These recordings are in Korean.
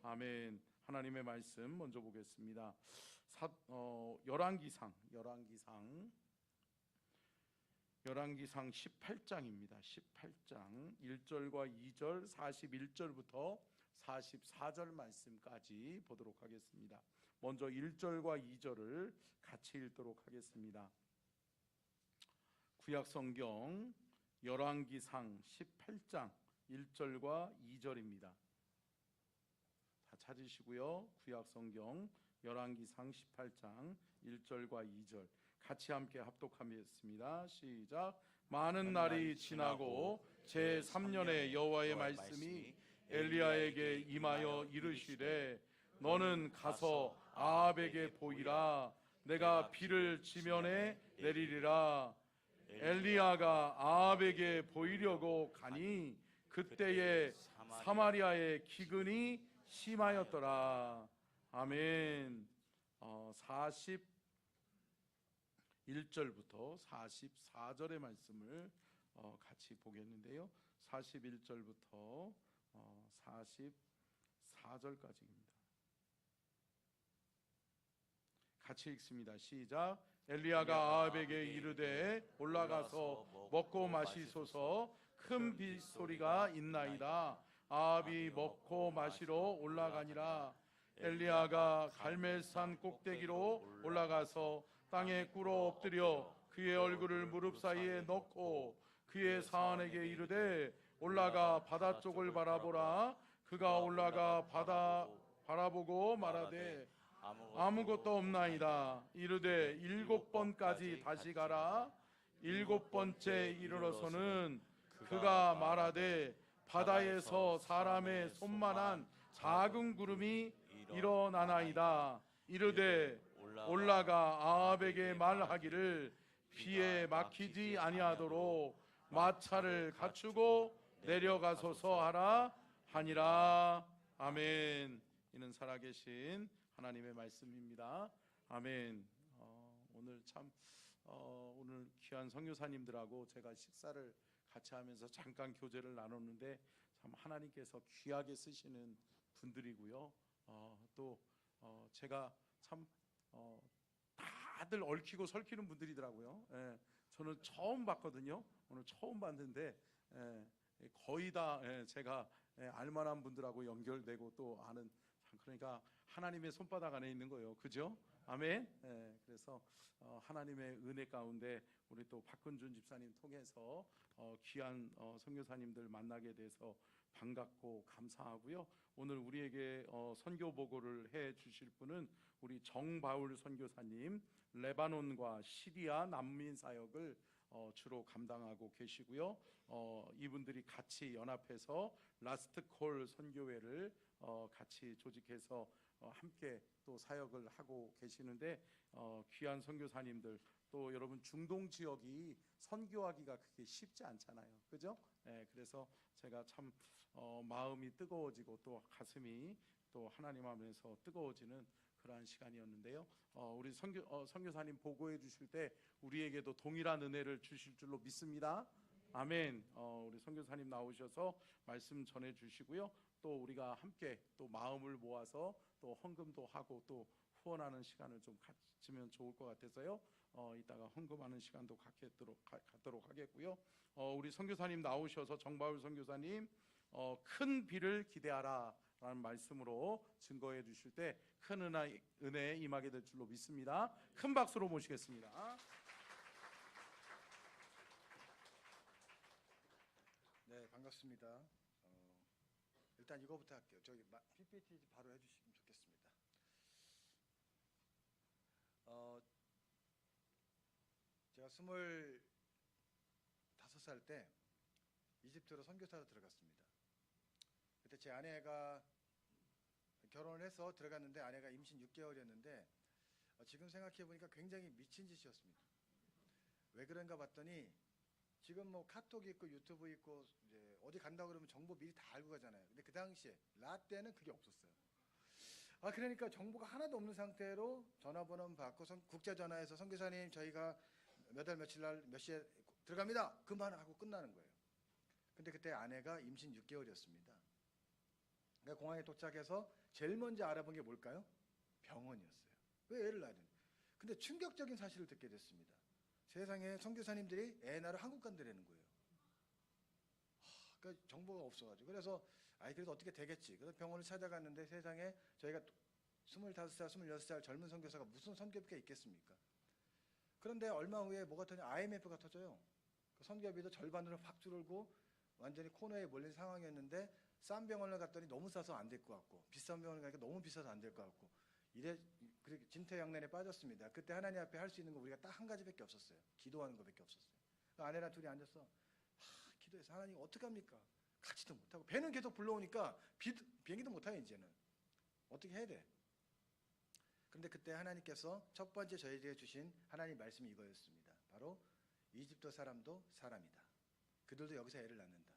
아멘. 하나님의 말씀 먼저 보겠습니다. 열왕기상 18장입니다. 18장 1절과 2절 41절부터 44절 말씀까지 보도록 하겠습니다. 먼저 1절과 2절을 같이 읽도록 하겠습니다. 구약성경 열왕기상 18장 1절과 2절입니다. 다 찾으시고요. 구약성경 열왕기상 18장 1절과 2절 같이 함께 합독하겠습니다. 시작. 많은 날이 지나고 제3년에 여호와의 말씀이 엘리야에게 임하여 이르시되 너는 가서 아합에게 보이라. 내가 비를 지면에 내리리라. 엘리야가 아합에게 보이려고 가니 그때에 사마리아의 기근이 심하였더라. 아멘. 41절부터 44절의 말씀을 같이 보겠는데요. 41절부터 44절까지입니다. 같이 읽습니다. 시작. 엘리야가 아합에게 이르되 올라가서 먹고 마시소서. 큰 빗소리가 있나이다. 아합이 먹고 마시러 올라가니라. 엘리야가 갈멜산 꼭대기로 올라가서 땅에 꿇어 엎드려 그의 얼굴을 무릎 사이에 넣고 그의 사환에게 이르되 올라가 바다 쪽을 바라보라. 그가 올라가 바다 바라보고 말하되 아무것도 없나이다. 이르되 7번까지 다시 가라. 7번째 이르러서는 그가 말하되 바다에서 사람의 손만한 작은 구름이 일어나나이다. 이르되 올라가 아합에게 말하기를 비에 막히지 아니하도록 마차를 갖추고 내려가소서 하라 하니라. 아멘. 이는 살아계신 하나님의 말씀입니다. 아멘. 오늘 참 오늘 귀한 선교사님들하고 제가 식사를 같이 하면서 잠깐 교제를 나눴는데 참 하나님께서 귀하게 쓰시는 분들이고요. 또 제가 참 다들 얽히고 설키는 분들이더라고요. 예, 저는 처음 봤거든요. 오늘 처음 봤는데 거의 다 제가 알만한 분들하고 연결되고 또 아는, 그러니까 하나님의 손바닥 안에 있는 거예요. 그죠? 아멘. 그래서 하나님의 은혜 가운데 우리 또 박근준 집사님 통해서 귀한 선교사님들 만나게 돼서 반갑고 감사하고요. 오늘 우리에게 선교 보고를 해 주실 분은 우리 정바울 선교사님, 레바논과 시리아 난민 사역을 주로 감당하고 계시고요. 이분들이 같이 연합해서 라스트콜 선교회를 같이 조직해서 함께 또 사역을 하고 계시는데 귀한 선교사님들, 또 여러분 중동 지역이 선교하기가 그렇게 쉽지 않잖아요. 그죠? 그래서 제가 참 마음이 뜨거워지고 또 가슴이 또 하나님 안에서 뜨거워지는 그러한 시간이었는데요. 우리 선교사님 보고해 주실 때 우리에게도 동일한 은혜를 주실 줄로 믿습니다. 아멘. 우리 선교사님 나오셔서 말씀 전해 주시고요. 또 우리가 함께 또 마음을 모아서 또 헌금도 하고 또 후원하는 시간을 좀 가지면 좋을 것 같아서요. 이따가 헌금하는 시간도 갖도록 하겠고요. 우리 선교사님 나오셔서 정바울 선교사님 큰 비를 기대하라 라는 말씀으로 증거해 주실 때 큰 은혜에 임하게 될 줄로 믿습니다. 큰 박수로 모시겠습니다. 네, 반갑습니다. 일단 이거부터 할게요. 저기 PPT 바로 해주시면 좋겠습니다. 제가 25살 때 이집트로 선교사로 들어갔습니다. 그때 제 아내가 결혼을 해서 들어갔는데 아내가 임신 6개월이었는데 지금 생각해 보니까 굉장히 미친 짓이었습니다. 왜 그런가 봤더니 지금 뭐 카톡 있고 유튜브 있고 이제 어디 간다 그러면 정보 미리 다 알고 가잖아요. 근데 그 당시에 라떼는 그게 없었어요. 그러니까 정보가 하나도 없는 상태로 전화번호 받고 국제전화해서 선교사님 저희가 몇 월 며칠 날 몇 시에 들어갑니다. 그만 하고 끝나는 거예요. 근데 그때 아내가 임신 6개월이었습니다. 그러니까 공항에 도착해서 제일 먼저 알아본 게 뭘까요? 병원이었어요. 왜 애를 낳아야 되는? 근데 충격적인 사실을 듣게 됐습니다. 세상에 선교사님들이 애 낳으러 한국 간다라는 거예요. 그러니까 정보가 없어가지고. 그래서 그래도 어떻게 되겠지. 그래서 병원을 찾아갔는데 세상에 저희가 25살, 26살 젊은 선교사가 무슨 선교비가 있겠습니까? 그런데 얼마 후에 뭐가 터져? IMF가 터져요. 그 선교비도 절반으로 확 줄고 완전히 코너에 몰린 상황이었는데 싼 병원을 갔더니 너무 싸서 안 될 것 같고 비싼 병원을 가니까 너무 비싸서 안 될 것 같고 이래 그렇게 진퇴양난에 빠졌습니다. 그때 하나님 앞에 할 수 있는 거 우리가 딱 한 가지밖에 없었어요. 기도하는 것밖에 없었어요. 그 아내랑 둘이 앉아서 기도해서 하나님 어떡합니까? 가지도 못하고 배는 계속 불러오니까 비행기도 못 타요. 이제는 어떻게 해야 돼? 그런데 그때 하나님께서 첫 번째 저희에게 주신 하나님 말씀이 이거였습니다. 바로 이집트 사람도 사람이다. 그들도 여기서 애를 낳는다.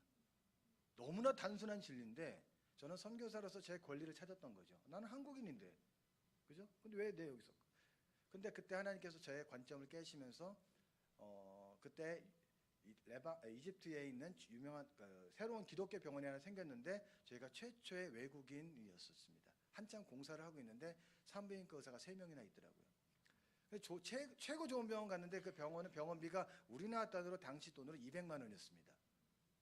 너무나 단순한 진리인데 저는 선교사로서 제 권리를 찾았던 거죠. 나는 한국인인데, 그죠? 근데 왜 내 여기서? 근데 그때 하나님께서 저의 관점을 깨시면서 그때 이집트에 있는 유명한 새로운 기독교 병원이 하나 생겼는데 저희가 최초의 외국인이었습니다. 한참 공사를 하고 있는데 산부인과 의사가 3명이나 있더라고요. 최고 좋은 병원 갔는데 그 병원은 병원비가 우리나라 돈으로 당시 돈으로 200만 원이었습니다.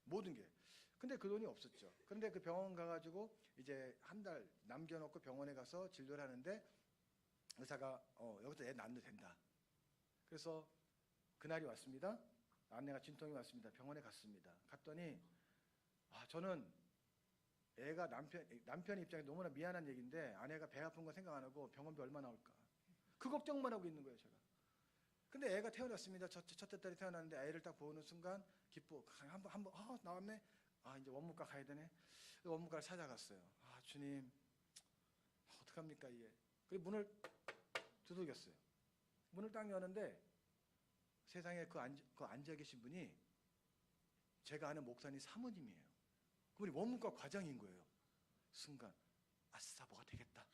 모든 게. 근데 그 돈이 없었죠. 그런데 그 병원 가가지고 이제 한 달 남겨놓고 병원에 가서 진료를 하는데 의사가 여기서 애 낳아도 된다. 그래서 그날이 왔습니다. 아내가 진통이 왔습니다. 병원에 갔습니다. 갔더니 저는 애가 남편 입장에 너무나 미안한 얘기인데 아내가 배 아픈 거 생각 안 하고 병원비 얼마 나올까 그 걱정만 하고 있는 거예요. 제가. 근데 애가 태어났습니다. 첫째 딸이 태어났는데 애를 딱 보는 순간 기뻐. 한번 나왔네. 이제 원무과 가야 되네. 원무과를 찾아갔어요. 주님 어떡합니까 이게. 그리고 문을 두들겼어요. 문을 딱 여는데 세상에 그 앉아 계신 분이 제가 아는 목사님 사모님이에요. 그분이 원무과 과장인 거예요. 순간 아싸 뭐가 되겠다.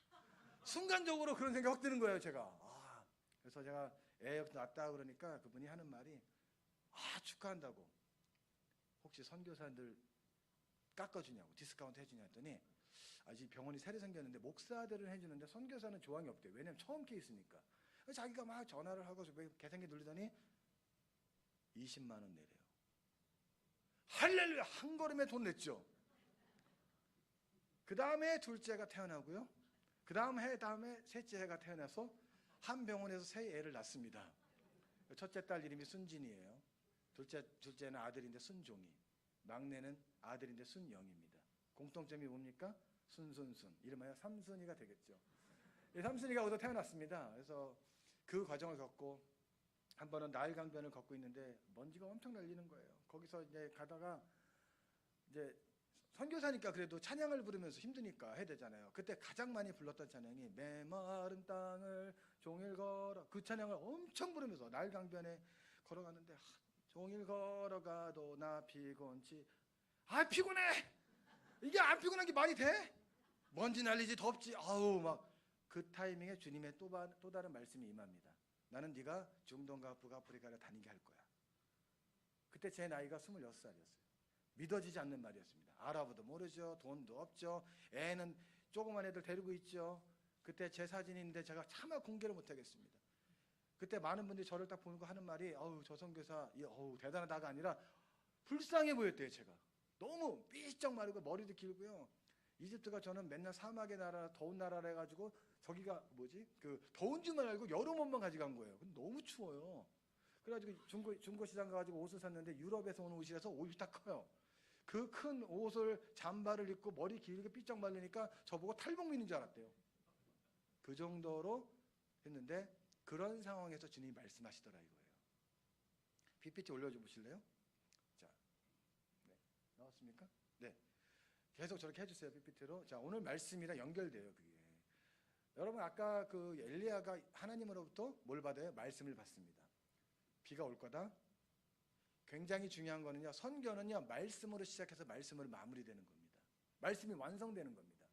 순간적으로 그런 생각이 확 드는 거예요. 제가. 그래서 제가 애 여기서 낳았다 그러니까 그분이 하는 말이 축하한다고. 혹시 선교사들 깎아주냐고 디스카운트 해주냐 했더니 지금 병원이 새로 생겼는데 목사들은 해주는데 선교사는 조항이 없대요. 왜냐면 처음 케이스니까. 자기가 막 전화를 하고 계산기 누르더니 20만 원 내래요. 할렐루야. 한 걸음에 돈 냈죠. 그 다음에 둘째가 태어나고요. 그 다음 해 다음에 셋째 해가 태어나서 한 병원에서 새 애를 낳습니다. 첫째 딸 이름이 순진이에요. 둘째는 아들인데 순종이. 막내는 아들인데 순영입니다. 공통점이 뭡니까? 순순순. 이름하여 삼순이가 되겠죠. 삼순이가 어디서 태어났습니다. 그래서 그 과정을 겪고 한 번은 나일강변을 걷고 있는데 먼지가 엄청 날리는 거예요. 거기서 이제 가다가 이제 선교사니까 그래도 찬양을 부르면서 힘드니까 해야 되잖아요. 그때 가장 많이 불렀던 찬양이 메마른 땅을 종일 걸어. 그 찬양을 엄청 부르면서 나일강변에 걸어가는데 종일 걸어가도 나 피곤치. 피곤해. 이게 안 피곤한 게 말이 돼? 먼지 날리지 덥지. 막 그 타이밍에 주님의 또 다른 말씀이 임합니다. 나는 네가 중동과 북아프리카를 다니게 할 거야. 그때 제 나이가 26살이었어요. 믿어지지 않는 말이었습니다. 아랍어도 모르죠. 돈도 없죠. 애는 조그만 애들 데리고 있죠. 그때 제 사진인데 제가 차마 공개를 못하겠습니다. 그때 많은 분들이 저를 딱 보고 하는 말이 저 선교사 대단하다가 아니라 불쌍해 보였대요. 제가 너무 삐쩍 마르고 머리도 길고요. 이집트가 저는 맨날 사막의 나라 더운 나라라 해가지고 저기가 그 더운 줄만 알고 여름 옷만 가져간 거예요. 근데 너무 추워요. 그래가지고 중고 시장 가가지고 옷을 샀는데 유럽에서 온 옷이라서 옷이 딱 커요. 그 큰 옷을 잠바를 입고 머리 길게 삐쩍 말리니까 저보고 탈북민인 줄 알았대요. 그 정도로 했는데 그런 상황에서 주님이 말씀하시더라 이거예요. PPT 올려줘 보실래요? 자, 나왔습니까? 네. 계속 저렇게 해주세요. PPT로. 자, 오늘 말씀이랑 연결돼요. 그게. 여러분 아까 그 엘리야가 하나님으로부터 뭘 받아요? 말씀을 받습니다. 비가 올 거다. 굉장히 중요한 거는요. 선교는요. 말씀으로 시작해서 말씀으로 마무리되는 겁니다. 말씀이 완성되는 겁니다.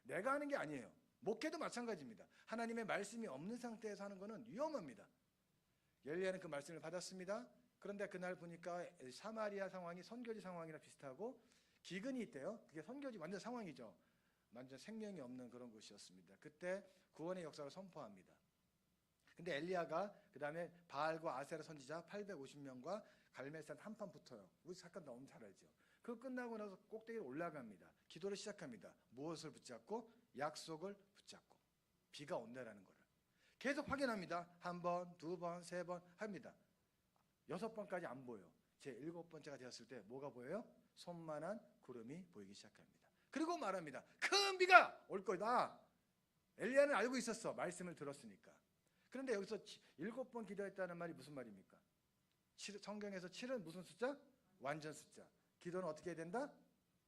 내가 하는 게 아니에요. 목회도 마찬가지입니다. 하나님의 말씀이 없는 상태에서 하는 거는 위험합니다. 엘리야는 그 말씀을 받았습니다. 그런데 그날 보니까 사마리아 상황이 선교지 상황이랑 비슷하고 기근이 있대요. 그게 선교지 완전 상황이죠. 완전 생명이 없는 그런 곳이었습니다. 그때 구원의 역사를 선포합니다. 근데 엘리야가 그 다음에 바알과 아세라 선지자 850명과 갈멜산 한판 붙어요. 우리 잠깐 너무 잘 알죠. 그거 끝나고 나서 꼭대기로 올라갑니다. 기도를 시작합니다. 무엇을 붙잡고? 약속을 붙잡고 비가 온다라는 거를 계속 확인합니다. 한 번, 두 번, 세 번 합니다. 6번까지 안 보여. 제 7번째가 되었을 때 뭐가 보여요? 손만한 구름이 보이기 시작합니다. 그리고 말합니다. 큰 비가 올 거다. 엘리야는 알고 있었어. 말씀을 들었으니까. 그런데 여기서 7번 기도했다는 말이 무슨 말입니까? 성경에서 7은 무슨 숫자? 완전 숫자. 기도는 어떻게 해야 된다?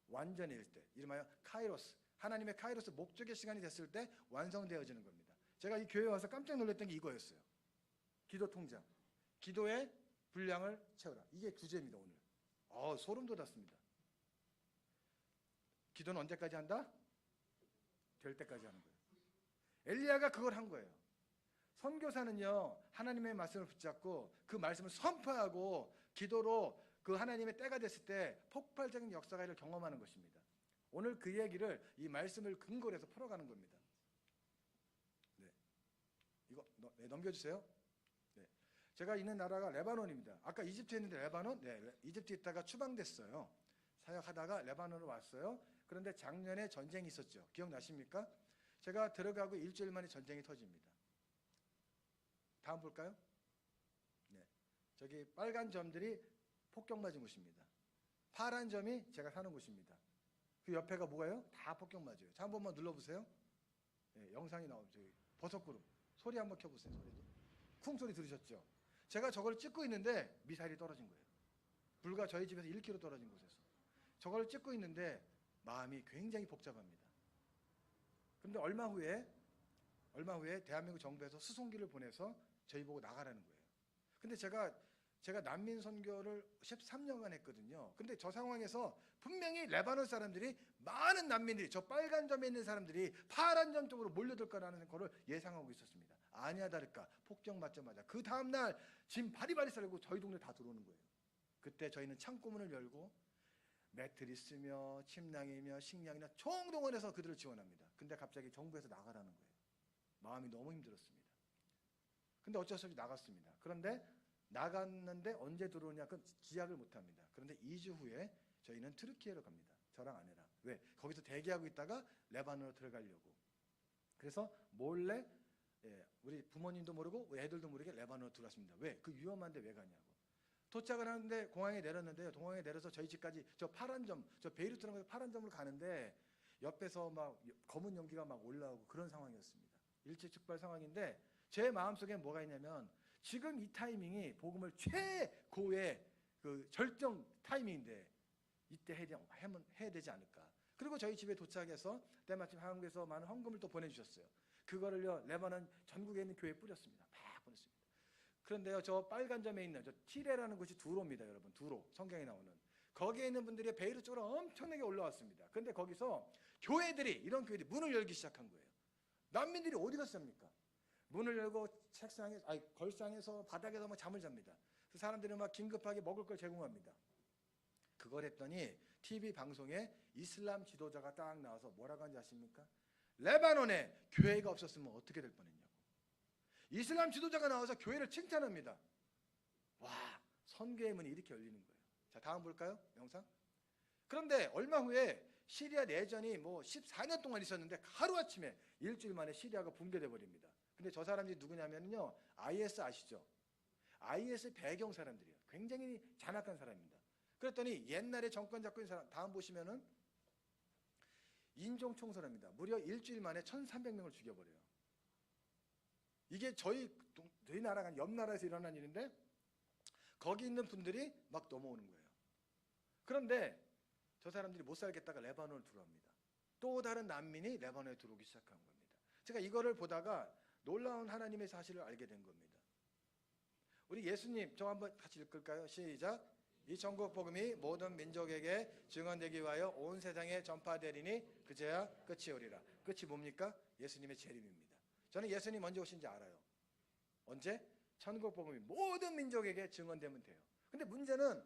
완전일 때. 이름하여 카이로스. 하나님의 카이로스 목적의 시간이 됐을 때 완성되어지는 겁니다. 제가 이 교회에 와서 깜짝 놀랐던 게 이거였어요. 기도 통장. 기도의 분량을 채우라. 이게 주제입니다, 오늘. 소름 돋았습니다. 기도는 언제까지 한다? 될 때까지 하는 거예요. 엘리야가 그걸 한 거예요. 선교사는요, 하나님의 말씀을 붙잡고 그 말씀을 선포하고 기도로 그 하나님의 때가 됐을 때 폭발적인 역사를 경험하는 것입니다. 오늘 그 얘기를 이 말씀을 근거로 해서 풀어가는 겁니다. 네. 이거 넘겨주세요. 네. 제가 있는 나라가 레바논입니다. 아까 이집트에 있는데 레바논? 네, 이집트에 있다가 추방됐어요. 사역하다가 레바논으로 왔어요. 그런데 작년에 전쟁이 있었죠. 기억나십니까? 제가 들어가고 일주일 만에 전쟁이 터집니다. 다음 볼까요? 네. 저기 빨간 점들이 폭격 맞은 곳입니다. 파란 점이 제가 사는 곳입니다. 그 옆에가 뭐가요? 다 폭격 맞아요. 자, 한 번만 눌러보세요. 네, 영상이 나오죠. 버섯구름. 소리 한번 켜보세요. 소리도. 쿵 소리 들으셨죠? 제가 저걸 찍고 있는데 미사일이 떨어진 거예요. 불과 저희 집에서 1km 떨어진 곳에서. 저걸 찍고 있는데 마음이 굉장히 복잡합니다. 그런데 얼마 후에 대한민국 정부에서 수송기를 보내서 저희 보고 나가라는 거예요. 근데 제가 난민 선교를 13년간 했거든요. 근데 저 상황에서 분명히 레바논 사람들이 많은 난민들이 저 빨간 점에 있는 사람들이 파란 점 쪽으로 몰려들 거라는 거를 예상하고 있었습니다. 아니야 다를까 폭격 맞자마자 그 다음날 짐 바리바리 싸고 저희 동네 다 들어오는 거예요. 그때 저희는 창고문을 열고 매트리스며 침낭이며 식량이나 총동원해서 그들을 지원합니다. 근데 갑자기 정부에서 나가라는 거예요. 마음이 너무 힘들었습니다. 근데 어쩔 수 없이 나갔습니다. 그런데 나갔는데 언제 들어오냐? 그건 기약을 못합니다. 그런데 2주 후에 저희는 트르키예로 갑니다. 저랑 아내랑. 왜? 거기서 대기하고 있다가 레바논으로 들어가려고. 그래서 몰래 우리 부모님도 모르고 우리 애들도 모르게 레바논으로 들어왔습니다. 왜? 그 위험한데 왜 가냐고. 도착을 하는데 공항에 내렸는데요. 공항에 내려서 저희 집까지 저 파란 점, 저 베이루트라는 파란 점으로 가는데 옆에서 막 검은 연기가 막 올라오고 그런 상황이었습니다. 일찍 출발 상황인데 제 마음속에 뭐가 있냐면 지금 이 타이밍이 복음을 최고의 그 절정 타이밍인데 이때 해야 되지 않을까. 그리고 저희 집에 도착해서 때마침 한국에서 많은 헌금을 또 보내주셨어요. 그거를요 레바논 전국에 있는 교회에 뿌렸습니다. 막 보냈습니다. 그런데요 저 빨간 점에 있는 저 티레라는 곳이 두로입니다. 여러분 두로 성경에 나오는 거기에 있는 분들이 베이루 쪽으로 엄청나게 올라왔습니다. 그런데 거기서 교회들이 이런 교회들이 문을 열기 시작한 거예요. 난민들이 어디 갔습니까? 문을 열고 걸상에서 바닥에서 막 잠을 잡니다. 그 사람들은 막 긴급하게 먹을 걸 제공합니다. 그걸 했더니 TV 방송에 이슬람 지도자가 딱 나와서 뭐라고 하는지 아십니까? 레바논에 교회가 없었으면 어떻게 될 뻔했냐고. 이슬람 지도자가 나와서 교회를 칭찬합니다. 와, 선교의 문이 이렇게 열리는 거예요. 자, 다음 볼까요? 영상. 그런데 얼마 후에 시리아 내전이 뭐 14년 동안 있었는데 하루아침에 일주일 만에 시리아가 붕괴돼 버립니다. 근데 저 사람들이 누구냐면요 IS 아시죠? IS 배경 사람들이에요. 굉장히 잔악한 사람입니다. 그랬더니 옛날에 정권 잡고 있는 사람 다음 보시면은 인종 총선입니다. 무려 일주일 만에 1,300명을 죽여버려요. 이게 저희 나라가 옆 나라에서 일어난 일인데 거기 있는 분들이 막 넘어오는 거예요. 그런데 저 사람들이 못 살겠다가 레바논을 들어옵니다. 또 다른 난민이 레바논에 들어오기 시작한 겁니다. 제가 이거를 보다가 놀라운 하나님의 사실을 알게 된 겁니다. 우리 예수님 저 한번 같이 읽을까요? 시작. 이 천국 복음이 모든 민족에게 증언되기 위하여 온 세상에 전파되리니 그제야 끝이 오리라. 끝이 뭡니까? 예수님의 재림입니다. 저는 예수님 언제 오신지 알아요. 언제? 천국 복음이 모든 민족에게 증언되면 돼요. 근데 문제는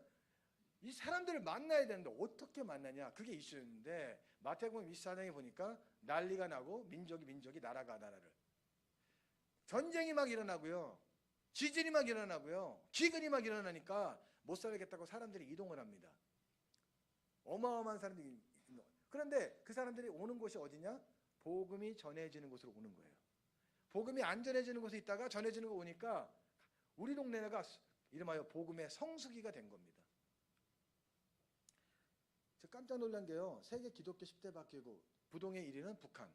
이 사람들을 만나야 되는데 어떻게 만나냐? 그게 이슈였는데 마태복음 24장에 보니까 난리가 나고 민족이 나라가 나라를. 전쟁이 막 일어나고요. 지진이 막 일어나고요. 기근이 막 일어나니까 못 살겠다고 사람들이 이동을 합니다. 어마어마한 사람들이. 그런데 그 사람들이 오는 곳이 어디냐? 복음이 전해지는 곳으로 오는 거예요. 복음이 안 전해지는 곳에 있다가 전해지는 거 오니까 우리 동네가 이름하여 복음의 성수기가 된 겁니다. 저 깜짝 놀란 게요. 세계 기독교 10대 박회국 부동의 1위는 북한,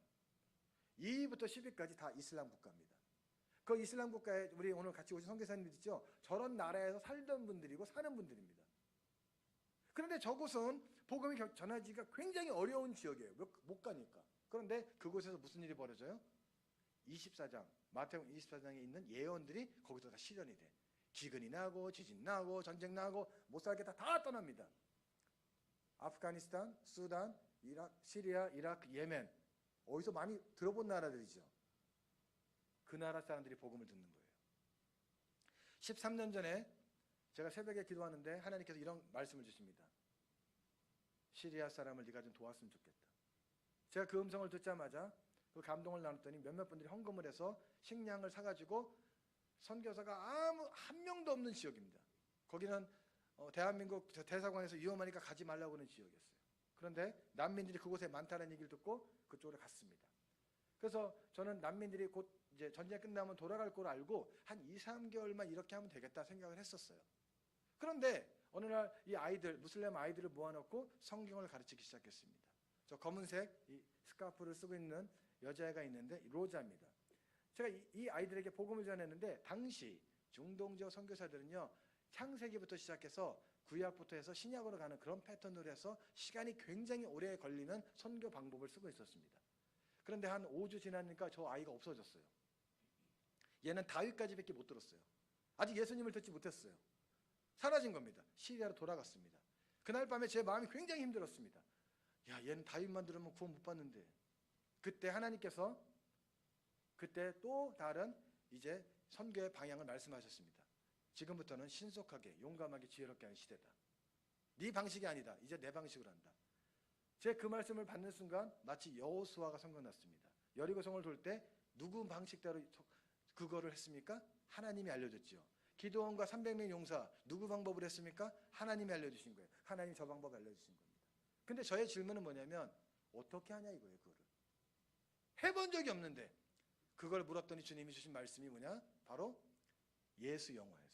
2위부터 10위까지 다 이슬람 국가입니다. 그 이슬람 국가에 우리 오늘 같이 오신 선교사님들 있죠? 저런 나라에서 살던 분들이고 사는 분들입니다. 그런데 저곳은 복음이 전하기가 굉장히 어려운 지역이에요. 못 가니까. 그런데 그곳에서 무슨 일이 벌어져요? 24장, 마태복음 24장에 있는 예언들이 거기서 다 실현이 돼. 기근이 나고 지진 나고 전쟁 나고 못 살겠다 다 떠납니다. 아프가니스탄, 수단, 이라크, 시리아, 이라크, 예멘, 어디서 많이 들어본 나라들이죠. 그 나라 사람들이 복음을 듣는 거예요. 13년 전에 제가 새벽에 기도하는데 하나님께서 이런 말씀을 주십니다. 시리아 사람을 네가 좀 도왔으면 좋겠다. 제가 그 음성을 듣자마자 그 감동을 나눴더니 몇몇 분들이 헌금을 해서 식량을 사가지고, 선교사가 아무 한 명도 없는 지역입니다. 거기는 대한민국 대사관에서 위험하니까 가지 말라고 하는 지역이었어요. 그런데 난민들이 그곳에 많다는 얘기를 듣고 그쪽으로 갔습니다. 그래서 저는 난민들이 곧 이제 전쟁이 끝나면 돌아갈 걸 알고 한 2, 3개월만 이렇게 하면 되겠다 생각을 했었어요. 그런데 어느 날 이 아이들, 무슬림 아이들을 모아놓고 성경을 가르치기 시작했습니다. 저 검은색 이 스카프를 쓰고 있는 여자애가 있는데 로자입니다. 제가 이 아이들에게 복음을 전했는데 당시 중동지역 선교사들은요, 창세기부터 시작해서 구약부터 해서 신약으로 가는 그런 패턴으로 해서 시간이 굉장히 오래 걸리는 선교 방법을 쓰고 있었습니다. 그런데 한 5주 지나니까 저 아이가 없어졌어요. 얘는 다윗까지밖에 못 들었어요. 아직 예수님을 듣지 못했어요. 사라진 겁니다. 시리아로 돌아갔습니다. 그날 밤에 제 마음이 굉장히 힘들었습니다. 야, 얘는 다윗만 들으면 구원 못 받는데. 그때 하나님께서 그때 또 다른 이제 선교의 방향을 말씀하셨습니다. 지금부터는 신속하게 용감하게 지혜롭게 하는 시대다. 네 방식이 아니다. 이제 내 방식으로 한다. 제 그 말씀을 받는 순간 마치 여호수아가 생각났습니다. 여리고성을 돌 때 누구 방식대로 그거를 했습니까? 하나님이 알려줬죠. 기드온과 300명 용사 누구 방법을 했습니까? 하나님이 알려주신 거예요. 하나님이 저 방법 알려주신 겁니다. 근데 저의 질문은 뭐냐면 어떻게 하냐 이거예요. 그거를 해본 적이 없는데 그걸 물었더니 주님이 주신 말씀이 뭐냐? 바로 예수 영화였어요.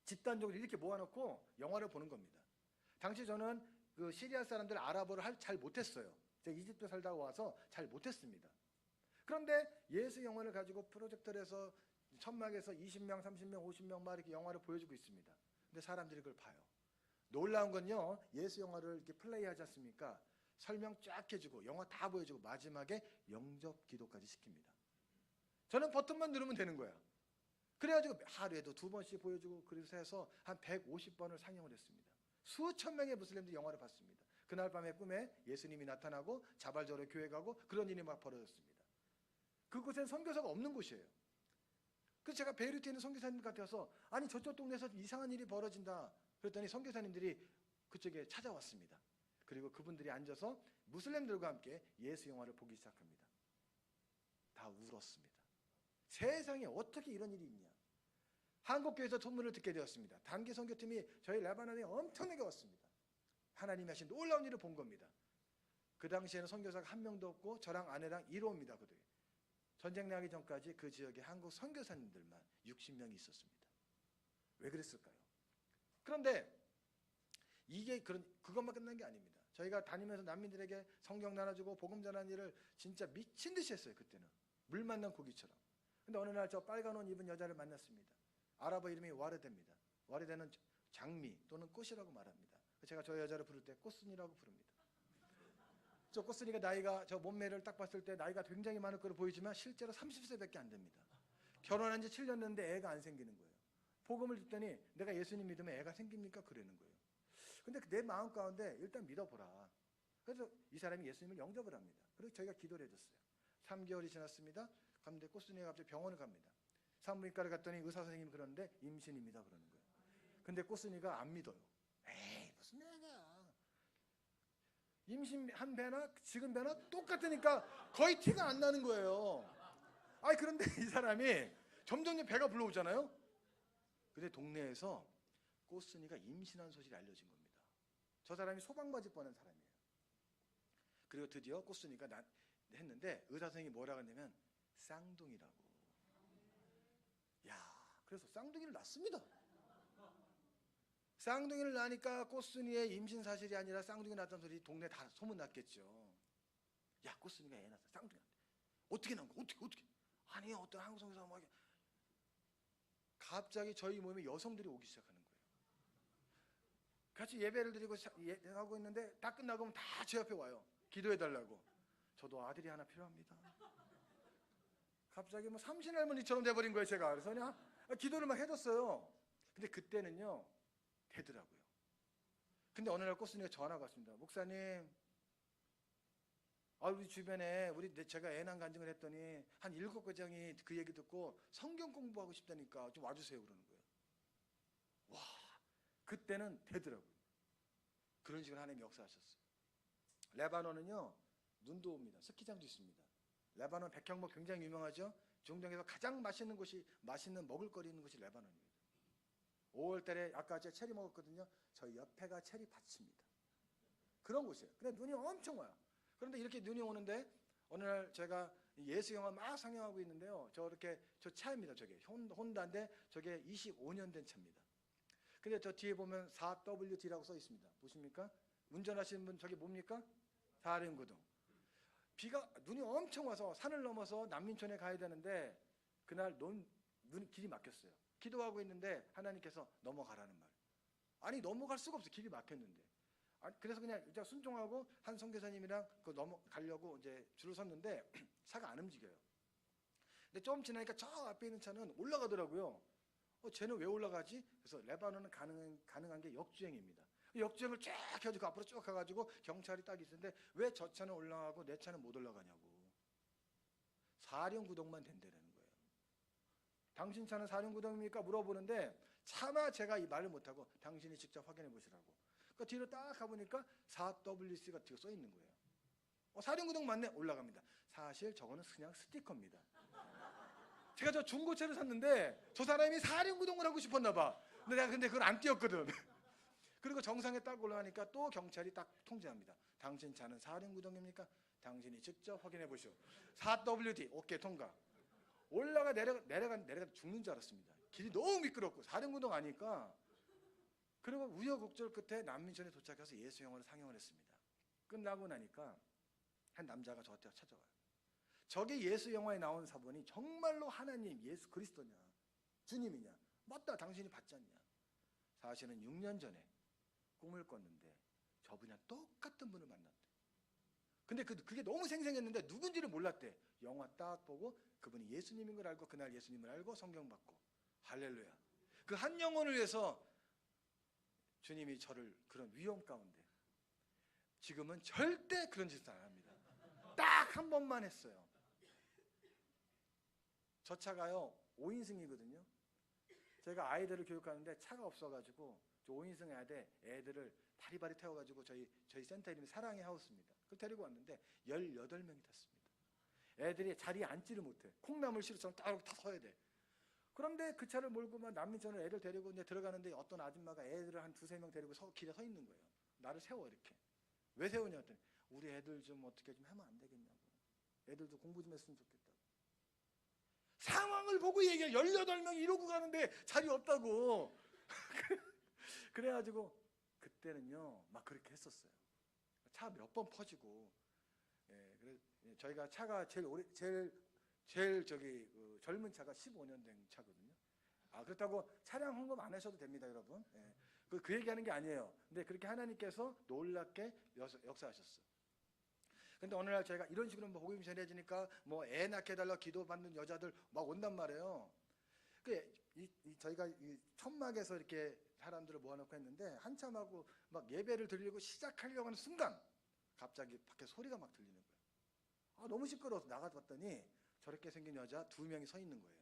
집단적으로 이렇게 모아놓고 영화를 보는 겁니다. 당시 저는 그 시리아 사람들 아랍어를 잘 못했어요. 제가 이집트 살다가 와서 잘 못했습니다. 그런데 예수 영화를 가지고 프로젝터를 해서 천막에서 20명, 30명, 50명 막 이렇게 영화를 보여주고 있습니다. 근데 사람들이 그걸 봐요. 놀라운 건요, 예수 영화를 이렇게 플레이하지 않습니까? 설명 쫙 해주고 영화 다 보여주고 마지막에 영접 기도까지 시킵니다. 저는 버튼만 누르면 되는 거야. 그래가지고 하루에도 2번씩 보여주고 그래서 해서 한 150번을 상영을 했습니다. 수천 명의 무슬림들이 영화를 봤습니다. 그날 밤에 꿈에 예수님이 나타나고 자발적으로 교회 가고 그런 일이 막 벌어졌습니다. 그곳엔 선교사가 없는 곳이에요. 그래서 제가 베이루트에 있는 선교사님 같아서 아니 저쪽 동네에서 이상한 일이 벌어진다. 그랬더니 선교사님들이 그쪽에 찾아왔습니다. 그리고 그분들이 앉아서 무슬림들과 함께 예수 영화를 보기 시작합니다. 다 울었습니다. 세상에 어떻게 이런 일이 있냐. 한국교회에서 소문을 듣게 되었습니다. 단기 선교팀이 저희 레바논에 엄청나게 왔습니다. 하나님이 하신 놀라운 일을 본 겁니다. 그 당시에는 선교사가 한 명도 없고 저랑 아내랑 1호입니다. 전쟁 나기 전까지 그 지역에 한국 선교사님들만 60명이 있었습니다. 왜 그랬을까요? 그런데 이게 그것만 끝난 게 아닙니다. 저희가 다니면서 난민들에게 성경 나눠주고 복음 전하는 일을 진짜 미친 듯이 했어요. 그때는 물 만난 고기처럼. 근데 어느 날 저 빨간 옷 입은 여자를 만났습니다. 아랍어 이름이 와르데입니다. 와르데는 장미 또는 꽃이라고 말합니다. 제가 저 여자를 부를 때 꽃순이라고 부릅니다. 저 꽃순이가 나이가 저 몸매를 딱 봤을 때 나이가 굉장히 많을 거로 보이지만 실제로 30세밖에 안 됩니다. 결혼한 지 7년 됐는데 애가 안 생기는 거예요. 복음을 듣더니 내가 예수님 믿으면 애가 생깁니까? 그러는 거예요. 근데 내 마음 가운데 일단 믿어보라. 그래서 이 사람이 예수님을 영접을 합니다. 그래서 저희가 기도를 해줬어요. 3개월이 지났습니다. 갔는데 꽃순이가 갑자기 병원을 갑니다. 산부인과를 갔더니 의사 선생님이 그러는데 임신입니다 그러는 거예요. 근데 꽃순이가 안 믿어요. 에이 무슨 애가. 임신한 배나 지금 배나 똑같으니까 거의 티가 안 나는 거예요. 아니 그런데 이 사람이 점점 배가 불러오잖아요. 근데 동네에서 꽃순이가 임신한 소식이 알려진 겁니다. 저 사람이 소방맞을 뻔한 사람이에요. 그리고 드디어 꽃순이가 했는데 의사 선생님이 뭐라고 했냐면 쌍둥이라고. 야, 그래서 쌍둥이를 낳습니다. 쌍둥이를 낳으니까 꽃순이의 임신 사실이 아니라 쌍둥이 낳았다는 소리 동네 다 소문났겠죠. 야, 꽃순이가 애 낳았어. 쌍둥이 낳았대. 어떻게 낳은 거야? 어떻게? 아니 어떤 한국에서 막 갑자기 저희 모임에 여성들이 오기 시작하는 거예요. 같이 예배를 드리고 하고 있는데 다 끝나고 다 제 앞에 와요. 기도해달라고. 저도 아들이 하나 필요합니다. 갑자기 뭐 삼신할머니처럼 돼버린 거예요 제가. 그래서 그냥 기도를 막 해줬어요. 근데 그때는요 되더라고요. 근데 어느 날 꽃순이가 전화가 왔습니다. 목사님, 우리 주변에 제가 애난 간증을 했더니 한 7가정이 그 얘기 듣고 성경 공부하고 싶다니까 좀 와주세요 그러는 거예요. 와, 그때는 되더라고요. 그런 식으로 하나님 역사하셨어요. 레바논은요 눈도 옵니다. 스키장도 있습니다. 레바논 백향목 굉장히 유명하죠. 중동에서 가장 맛있는 곳이 맛있는 먹을거리 있는 곳이 레바논입니다. 5월달에 아까 제가 체리 먹었거든요. 저희 옆에가 체리 밭입니다. 그런 곳이에요. 근데 눈이 엄청 와요. 그런데 이렇게 눈이 오는데 어느 날 제가 예수 영화 막 상영하고 있는데요. 저 차입니다. 저게 혼다인데 저게 25년 된 차입니다. 근데 저 뒤에 보면 4WD라고 써 있습니다. 보십니까? 운전하시는 분 저게 뭡니까? 사륜구동. 눈이 엄청 와서 산을 넘어서 난민촌에 가야 되는데 그날 길이 막혔어요. 기도하고 있는데 하나님께서 넘어가라는 말. 아니 넘어갈 수가 없어. 길이 막혔는데. 그래서 그냥 순종하고 한 선교사님이랑 넘어가려고 이제 줄을 섰는데 차가 안 움직여요. 근데 좀 지나니까 저 앞에 있는 차는 올라가더라고요. 쟤는 왜 올라가지? 그래서 레바논은 가능한 게 역주행입니다. 역주행을 쫙 해가지고 앞으로 쭉 가가지고 경찰이 딱 있는데 왜 저 차는 올라가고 내 차는 못 올라가냐고. 사륜구동만 된다는 거예요. 당신 차는 사륜구동입니까? 물어보는데 차마 제가 이 말을 못하고 당신이 직접 확인해 보시라고. 그 뒤로 딱 가보니까 4WC가 뒤에 써 있는 거예요. 사륜구동 맞네? 올라갑니다. 사실 저거는 그냥 스티커입니다. 제가 저 중고차를 샀는데 저 사람이 사륜구동을 하고 싶었나 봐. 근데 내가 그걸 안 띄웠거든. 그리고 정상에 딱 올라가니까 또 경찰이 딱 통제합니다. 당신 차는 사륜구동입니까? 당신이 직접 확인해 보시오. 4WD 오케이 통과. 내려가 죽는 줄 알았습니다. 길이 너무 미끄럽고 사륜구동 아니까. 그리고 우여곡절 끝에 난민촌에 도착해서 예수 영화를 상영을 했습니다. 끝나고 나니까 한 남자가 저한테 찾아와요. 저게 예수 영화에 나온 사본이 정말로 하나님 예수 그리스도냐 주님이냐? 맞다, 당신이 봤지 않냐? 사실은 6년 전에 꿈을 꿨는데 저분이랑 똑같은 분을 만났대. 근데 그게 너무 생생했는데 누군지를 몰랐대. 영화 딱 보고 그분이 예수님인 걸 알고 그날 예수님을 알고 성경 받고. 할렐루야. 그 한 영혼을 위해서 주님이 저를 그런 위험 가운데, 지금은 절대 그런 짓을 안 합니다. 딱 한 번만 했어요. 저 차가요 5인승이거든요. 제가 아이들을 교육하는데 차가 없어가지고 저 5인승 애들을 바리바리 태워가지고 저희 센터 이름이 사랑의 하우스입니다. 그걸 데리고 왔는데 18명이 탔습니다. 애들이 자리에 앉지를 못해. 콩나물 시루처럼 딱 서야 돼. 그런데 그 차를 몰고만 난민촌을 애들 데리고 이제 들어가는데 어떤 아줌마가 애들을 한 2-3명 데리고 길에 서 있는 거예요. 나를 세워 이렇게. 왜 세우냐 했더니 우리 애들 좀 어떻게 좀 하면 안 되겠냐고. 애들도 공부 좀 했으면 좋겠다고. 상황을 보고 얘기해. 18명이 이러고 가는데 자리 없다고. 그래가지고 그때는요 막 그렇게 했었어요. 차 몇 번 퍼지고. 저희가 차가 제일 젊은 차가 15년 된 차거든요. 그렇다고 차량 헌금 안 하셔도 됩니다, 여러분. 그 얘기하는 게 아니에요. 근데 그렇게 하나님께서 놀랍게 역사하셨어요. 근데 어느 날 제가 이런 식으로 복음이 전해지니까 애 낳게 해달라 기도받는 여자들 막 온단 말이에요. 저희가 이 천막에서 이렇게 사람들을 모아놓고 했는데 한참 하고 막 예배를 드리려고 시작하려고 하는 순간 갑자기 밖에 소리가 막 들리는 거예요. 너무 시끄러워서 나가봤더니 저렇게 생긴 여자 2명이 서 있는 거예요.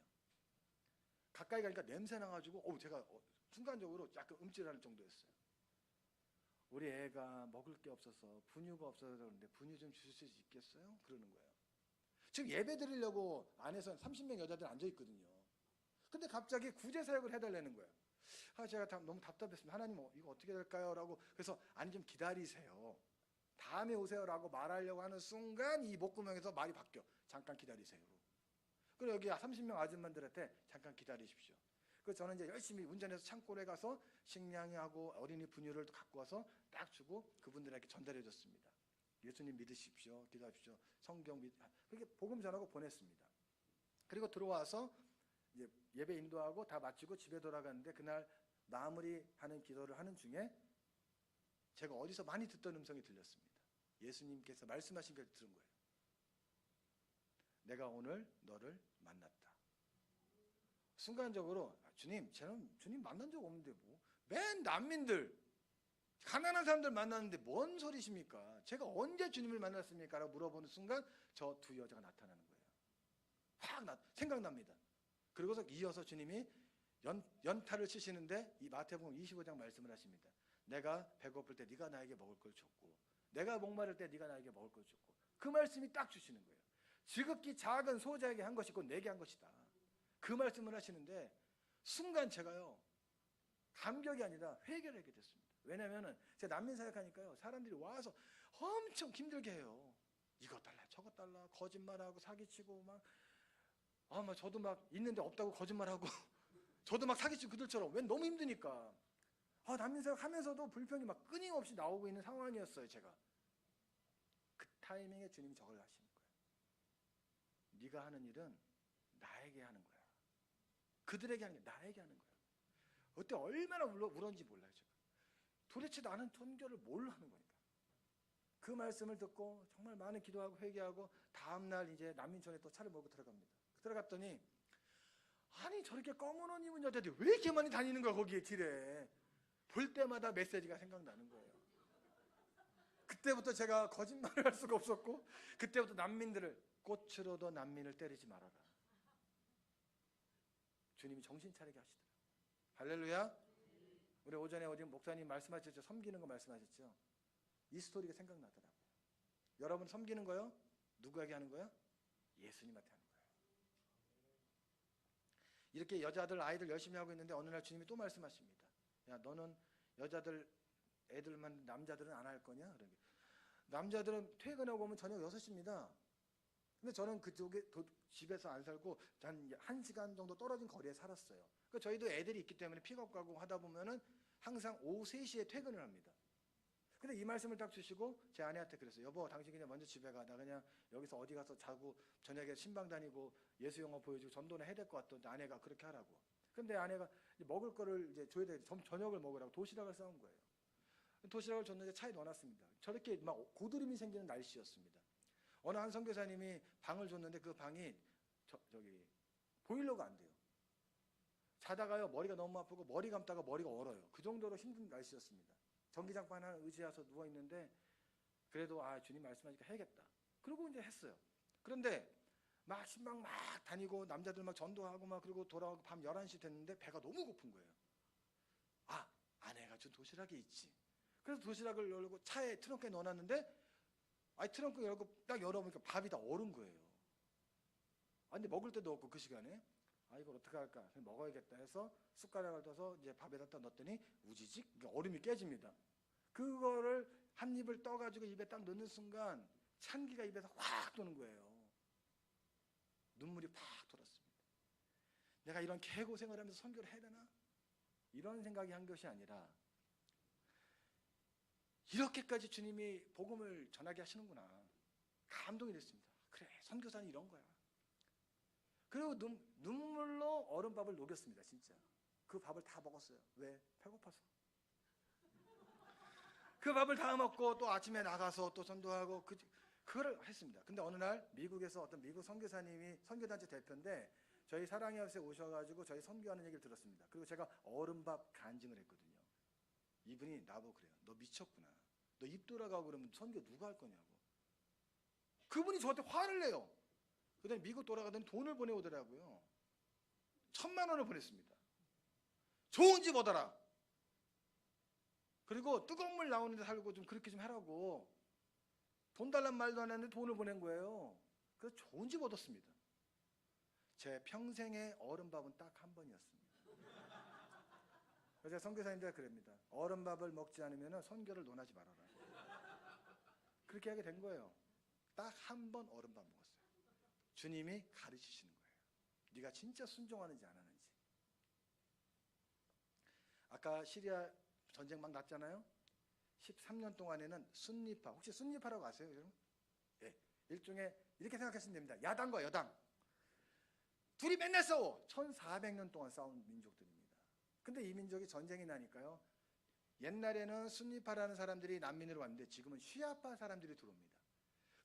가까이 가니까 냄새 나가지고 제가 순간적으로 약간 움찔하는 정도였어요. 우리 애가 먹을 게 없어서 분유가 없어서 그러는데 분유 좀 주실 수 있겠어요? 그러는 거예요. 지금 예배 드리려고 안에서 30명 여자들 앉아 있거든요. 근데 갑자기 구제 사역을 해달라는 거예요. 제가 너무 답답했습니다. 하나님 이거 어떻게 될까요? 라고. 그래서 아니 좀 기다리세요. 다음에 오세요라고 말하려고 하는 순간 이 목구멍에서 말이 바뀌어. 잠깐 기다리세요. 그리고 여기 30명 아줌마들한테 잠깐 기다리십시오. 그래서 저는 이제 열심히 운전해서 창고에 가서 식량하고 어린이 분유를 갖고 와서 딱 주고 그분들에게 전달해 줬습니다. 예수님 믿으십시오. 기도하십시오. 성경 그렇게 복음 전하고 보냈습니다. 그리고 들어와서 이제 예배 인도하고 다 마치고 집에 돌아갔는데 그날 마무리하는 기도를 하는 중에 제가 어디서 많이 듣던 음성이 들렸습니다. 예수님께서 말씀하신 걸 들은 거예요. 내가 오늘 너를 만났다. 순간적으로 주님, 저는 주님 만난 적 없는데 맨 난민들, 가난한 사람들 만났는데 뭔 소리십니까? 제가 언제 주님을 만났습니까? 라고 물어보는 순간 저 두 여자가 나타나는 거예요. 확 생각납니다. 그러고서 이어서 주님이 연타를 치시는데 이 마태복음 25장 말씀을 하십니다. 내가 배고플 때 네가 나에게 먹을 걸 줬고 내가 목마를 때 네가 나에게 먹을 걸 줬고 그 말씀이 딱 주시는 거예요. 지극히 작은 소자에게 한 것이 곧 내게 한 것이다. 그 말씀을 하시는데 순간 제가요 감격이 아니라 회개를 하게 됐습니다. 왜냐하면 제가 난민 사역하니까요 사람들이 와서 엄청 힘들게 해요. 이거 달라 저거 달라 거짓말하고 사기치고 막 저도 막 있는데 없다고 거짓말하고 저도 막 사기치고 그들처럼 왜 너무 힘드니까 난민 사역하면서도 불평이 막 끊임없이 나오고 있는 상황이었어요. 제가 그 타이밍에 주님이 저걸 하시는 거예요. 네가 하는 일은 나에게 하는 거야. 그들에게 하는 게 나에게 하는 거야. 그때 얼마나 울었는지 몰라요. 제가 도대체 나는 선교를 뭘 하는 거니까. 그 말씀을 듣고 정말 많은 기도하고 회개하고 다음날 이제 난민촌에 또 차를 몰고 들어갑니다. 들어갔더니 아니 저렇게 검은 옷 입은 여자들이 왜 이렇게 많이 다니는 거야 거기에 길에. 볼 때마다 메시지가 생각나는 거예요. 그때부터 제가 거짓말을 할 수가 없었고 그때부터 난민들을 꽃으로도 난민을 때리지 말아라. 주님이 정신 차리게 하시더라고요. 할렐루야. 우리 오전에 어디 목사님 말씀하셨죠. 섬기는 거 말씀하셨죠. 이 스토리가 생각나더라고요. 여러분 섬기는 거요? 누구에게 하는 거요? 예수님한테 하는 거예요. 이렇게 여자들 아이들 열심히 하고 있는데 어느 날 주님이 또 말씀하십니다. 야 너는 여자들 애들만 남자들은 안 할 거냐? 남자들은 퇴근하고 오면 저녁 6시입니다. 근데 저는 그쪽에 집에서 안 살고 한 1시간 정도 떨어진 거리에 살았어요. 그러니까 저희도 애들이 있기 때문에 픽업 가고 하다 보면은 항상 오후 3시에 퇴근을 합니다. 근데 이 말씀을 딱 주시고 제 아내한테 그랬어요. 여보 당신 그냥 먼저 집에 가. 나 그냥 여기서 어디 가서 자고 저녁에 신방 다니고 예수 영화 보여주고 전도는 해야 될 것 같던데 아내가 그렇게 하라고. 근데 아내가 먹을 거를 이제 줘야 돼. 저녁을 먹으라고 도시락을 싸온 거예요. 도시락을 줬는데 차에 넣어놨습니다. 저렇게 막 고드름이 생기는 날씨였습니다. 어느 한 선교사님이 방을 줬는데 그 방이 저기 보일러가 안 돼요. 자다가요 머리가 너무 아프고 머리 감다가 머리가 얼어요. 그 정도로 힘든 날씨였습니다. 전기장판 하나 의지해서 누워 있는데 그래도 주님 말씀하니까 해야겠다. 그러고 이제 했어요. 그런데 막 신방 막 다니고 남자들 막 전도하고 막 그리고 돌아오고 밤 11시 됐는데 배가 너무 고픈 거예요. 아내가 준 도시락이 있지. 그래서 도시락을 열고 차에 트렁크에 넣어놨는데 트렁크 열고 딱 열어보니까 밥이 다 얼은 거예요. 근데 먹을 데도 없고 그 시간에 이걸 어떻게 할까? 먹어야겠다 해서 숟가락을 떠서 이제 밥에다 넣었더니 우지직 얼음이 깨집니다. 그거를 한 입을 떠가지고 입에 딱 넣는 순간 찬기가 입에서 확 도는 거예요. 눈물이 팍 돌았습니다. 내가 이런 개고생을 하면서 선교를 해야 되나? 이런 생각이 한 것이 아니라 이렇게까지 주님이 복음을 전하게 하시는구나. 감동이 됐습니다. 그래, 선교사는 이런 거야. 그리고 눈물로 얼음밥을 녹였습니다. 진짜. 그 밥을 다 먹었어요. 왜? 배고파서. 그 밥을 다 먹고 또 아침에 나가서 또 전도하고 그거를 했습니다. 근데 어느 날 미국에서 어떤 미국 선교사님이 선교단체 대표인데 저희 사랑의 하우스에 오셔가지고 저희 선교하는 얘기를 들었습니다. 그리고 제가 얼음밥 간증을 했거든요. 이분이 나보고 그래요. 너 미쳤구나. 너 입 돌아가고 그러면 선교 누가 할 거냐고. 그분이 저한테 화를 내요. 그다음에 미국 돌아가더니 돈을 보내오더라고요. 1,000만 원을 보냈습니다. 좋은 집 얻어라. 그리고 뜨거운 물 나오는 데 살고 좀 그렇게 좀 하라고. 돈 달란 말도 안 했는데 돈을 보낸 거예요. 그래서 좋은 집 얻었습니다. 제 평생의 어른밥은 딱 한 번이었습니다. 그래서 선교사님들 그럽니다. 어른밥을 먹지 않으면 선교를 논하지 말아라. 그렇게 하게 된 거예요. 딱 한 번 어른밥 먹었어요. 주님이 가르치시는 거예요. 네가 진짜 순종하는지 안 하는지. 아까 시리아 전쟁 막 났잖아요. 13년 동안에는 순니파, 혹시 순니파라고 아세요, 여러분? 예, 일종의 이렇게 생각하시면 됩니다. 야당과 여당 둘이 맨날 싸워. 1400년 동안 싸운 민족들입니다. 근데 이 민족이 전쟁이 나니까요, 옛날에는 순니파라는 사람들이 난민으로 왔는데 지금은 시아파 사람들이 들어옵니다.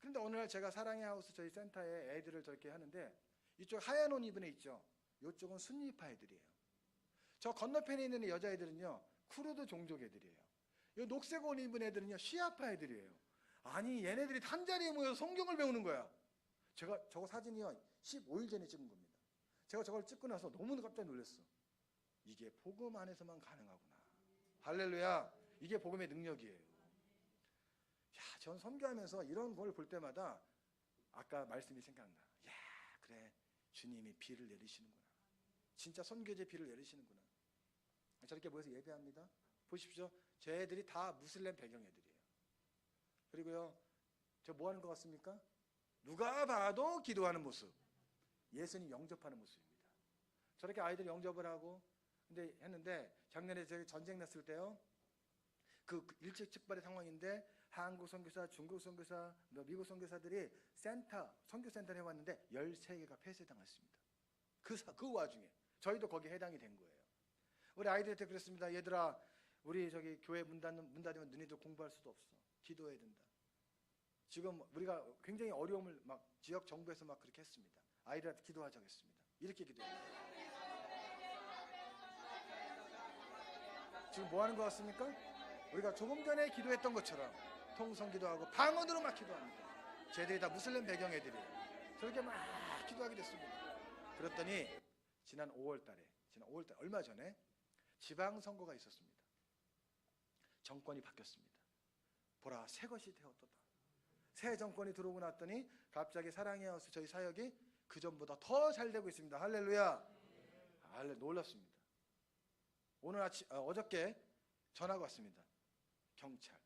그런데 어느 날 제가 사랑의 하우스 저희 센터에 애들을 저렇게 하는데, 이쪽 하얀 옷 입은 애 있죠, 이쪽은 순니파 애들이에요. 저 건너편에 있는 여자애들은요 쿠르드 종족 애들이에요. 이 녹색 옷 입은 애들은요 시아파 애들이에요. 아니 얘네들이 한자리에 모여서 성경을 배우는 거야. 제가 저거 사진이요 15일 전에 찍은 겁니다. 제가 저걸 찍고 나서 너무 깜짝 놀랐어. 이게 복음 안에서만 가능하구나. 할렐루야. 이게 복음의 능력이에요. 야, 전 선교하면서 이런 걸 볼 때마다 아까 말씀이 생각나. 야, 그래, 주님이 비를 내리시는구나. 진짜 선교제 비를 내리시는구나. 저렇게 모여서 예배합니다. 보십시오. 제 애들이 다 무슬림 배경 애들이에요. 그리고요, 저 뭐 하는 것 같습니까? 누가 봐도 기도하는 모습. 예수님 영접하는 모습입니다. 저렇게 아이들 영접을 하고 근데 했는데, 작년에 저희 전쟁 났을 때요, 그 일찍즉발의 상황인데 한국 선교사, 중국 선교사, 미국 선교사들이 선교센터를 해왔는데 13개가 폐쇄당했습니다. 그 와중에 저희도 거기에 해당이 된 거예요. 우리 아이들한테 그랬습니다. 얘들아, 우리 저기 교회 문 닫으면 너희들 공부할 수도 없어. 기도해야 된다. 지금 우리가 굉장히 어려움을 막 지역 정부에서 막 그렇게 했습니다. 아이들한테 기도하자고 했습니다. 이렇게 기도합니다. 지금 뭐 하는 것 같습니까? 우리가 조금 전에 기도했던 것처럼 통성 기도하고 방언으로 막 기도합니다. 쟤들이 다 무슬림 배경 애들이에요. 저렇게 막 기도하게 됐습니다. 그랬더니 지난 5월달에 얼마 전에 지방선거가 있었습니다. 정권이 바뀌었습니다. 보라, 새 것이 되었도다. 새 정권이 들어오고 났더니 갑자기 사랑의 하우스 저희 사역이 그전보다 더 잘 되고 있습니다. 할렐루야. 놀랐습니다. 오늘 어저께 전화가 왔습니다. 경찰.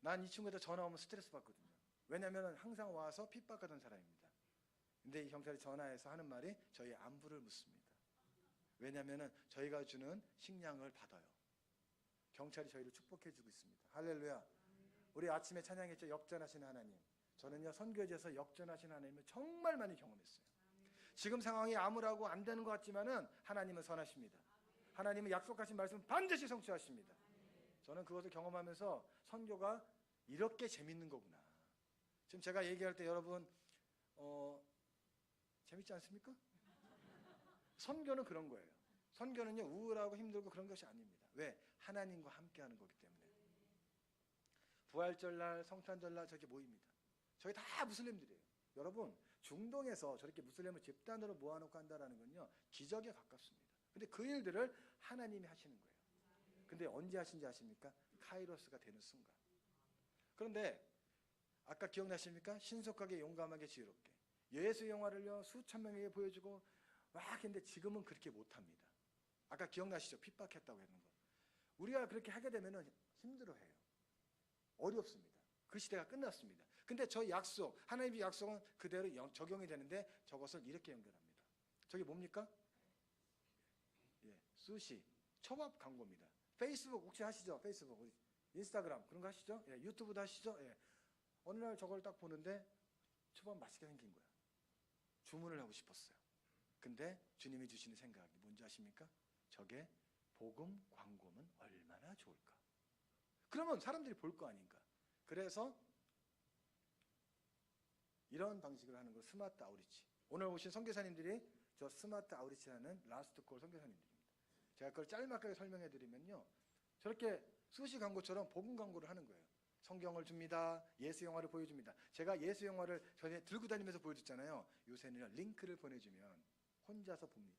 난 이 친구한테 전화 오면 스트레스 받거든요. 왜냐하면 항상 와서 핍박하던 사람입니다. 근데 이 경찰이 전화해서 하는 말이 저희 안부를 묻습니다. 왜냐하면 저희가 주는 식량을 받아요. 경찰이 저희를 축복해주고 있습니다. 할렐루야. 우리 아침에 찬양했죠. 역전하신 하나님. 저는요 선교지에서 역전하신 하나님을 정말 많이 경험했어요. 지금 상황이 암울하고 안 되는 것 같지만은 하나님은 선하십니다. 하나님은 약속하신 말씀 반드시 성취하십니다. 저는 그것을 경험하면서 선교가 이렇게 재밌는 거구나. 지금 제가 얘기할 때 여러분 재밌지 않습니까? 선교는 그런 거예요. 선교는요 우울하고 힘들고 그런 것이 아닙니다. 왜? 하나님과 함께하는 거기 때문에. 부활절날, 성탄절날 저렇게 모입니다. 저희 다 무슬림들이에요. 여러분, 중동에서 저렇게 무슬림을 집단으로 모아놓고 한다는 건요 기적에 가깝습니다. 근데 그 일들을 하나님이 하시는 거예요. 근데 언제 하신지 아십니까? 카이로스가 되는 순간. 그런데 아까 기억나십니까? 신속하게, 용감하게, 지혜롭게 예수 영화를요 수천 명에게 보여주고 막 했는데 지금은 그렇게 못합니다. 아까 기억나시죠? 핍박했다고 했는 거. 우리가 그렇게 하게 되면 힘들어해요. 어렵습니다. 그 시대가 끝났습니다. 근데 저 약속, 하나님의 약속은 그대로 적용이 되는데 저것을 이렇게 연결합니다. 저게 뭡니까? 예, 수시, 초밥 광고입니다. 페이스북 혹시 하시죠? 페이스북, 우리 인스타그램 그런 거 하시죠? 예, 유튜브도 하시죠? 예. 어느 날 저걸 딱 보는데 초밥 맛있게 생긴 거야. 주문을 하고 싶었어요. 근데 주님이 주시는 생각이 뭔지 아십니까? 저게 복음 광고면 얼마나 좋을까? 그러면 사람들이 볼 거 아닌가? 그래서 이런 방식으로 하는 걸 스마트 아우리치. 오늘 오신 선교사님들이 저 스마트 아우리치라는 라스트 콜 선교사님들입니다. 제가 그걸 짤막하게 설명해 드리면요, 저렇게 수시 광고처럼 복음 광고를 하는 거예요. 성경을 줍니다. 예수 영화를 보여줍니다. 제가 예수 영화를 전에 들고 다니면서 보여줬잖아요. 요새는 링크를 보내주면 혼자서 봅니다.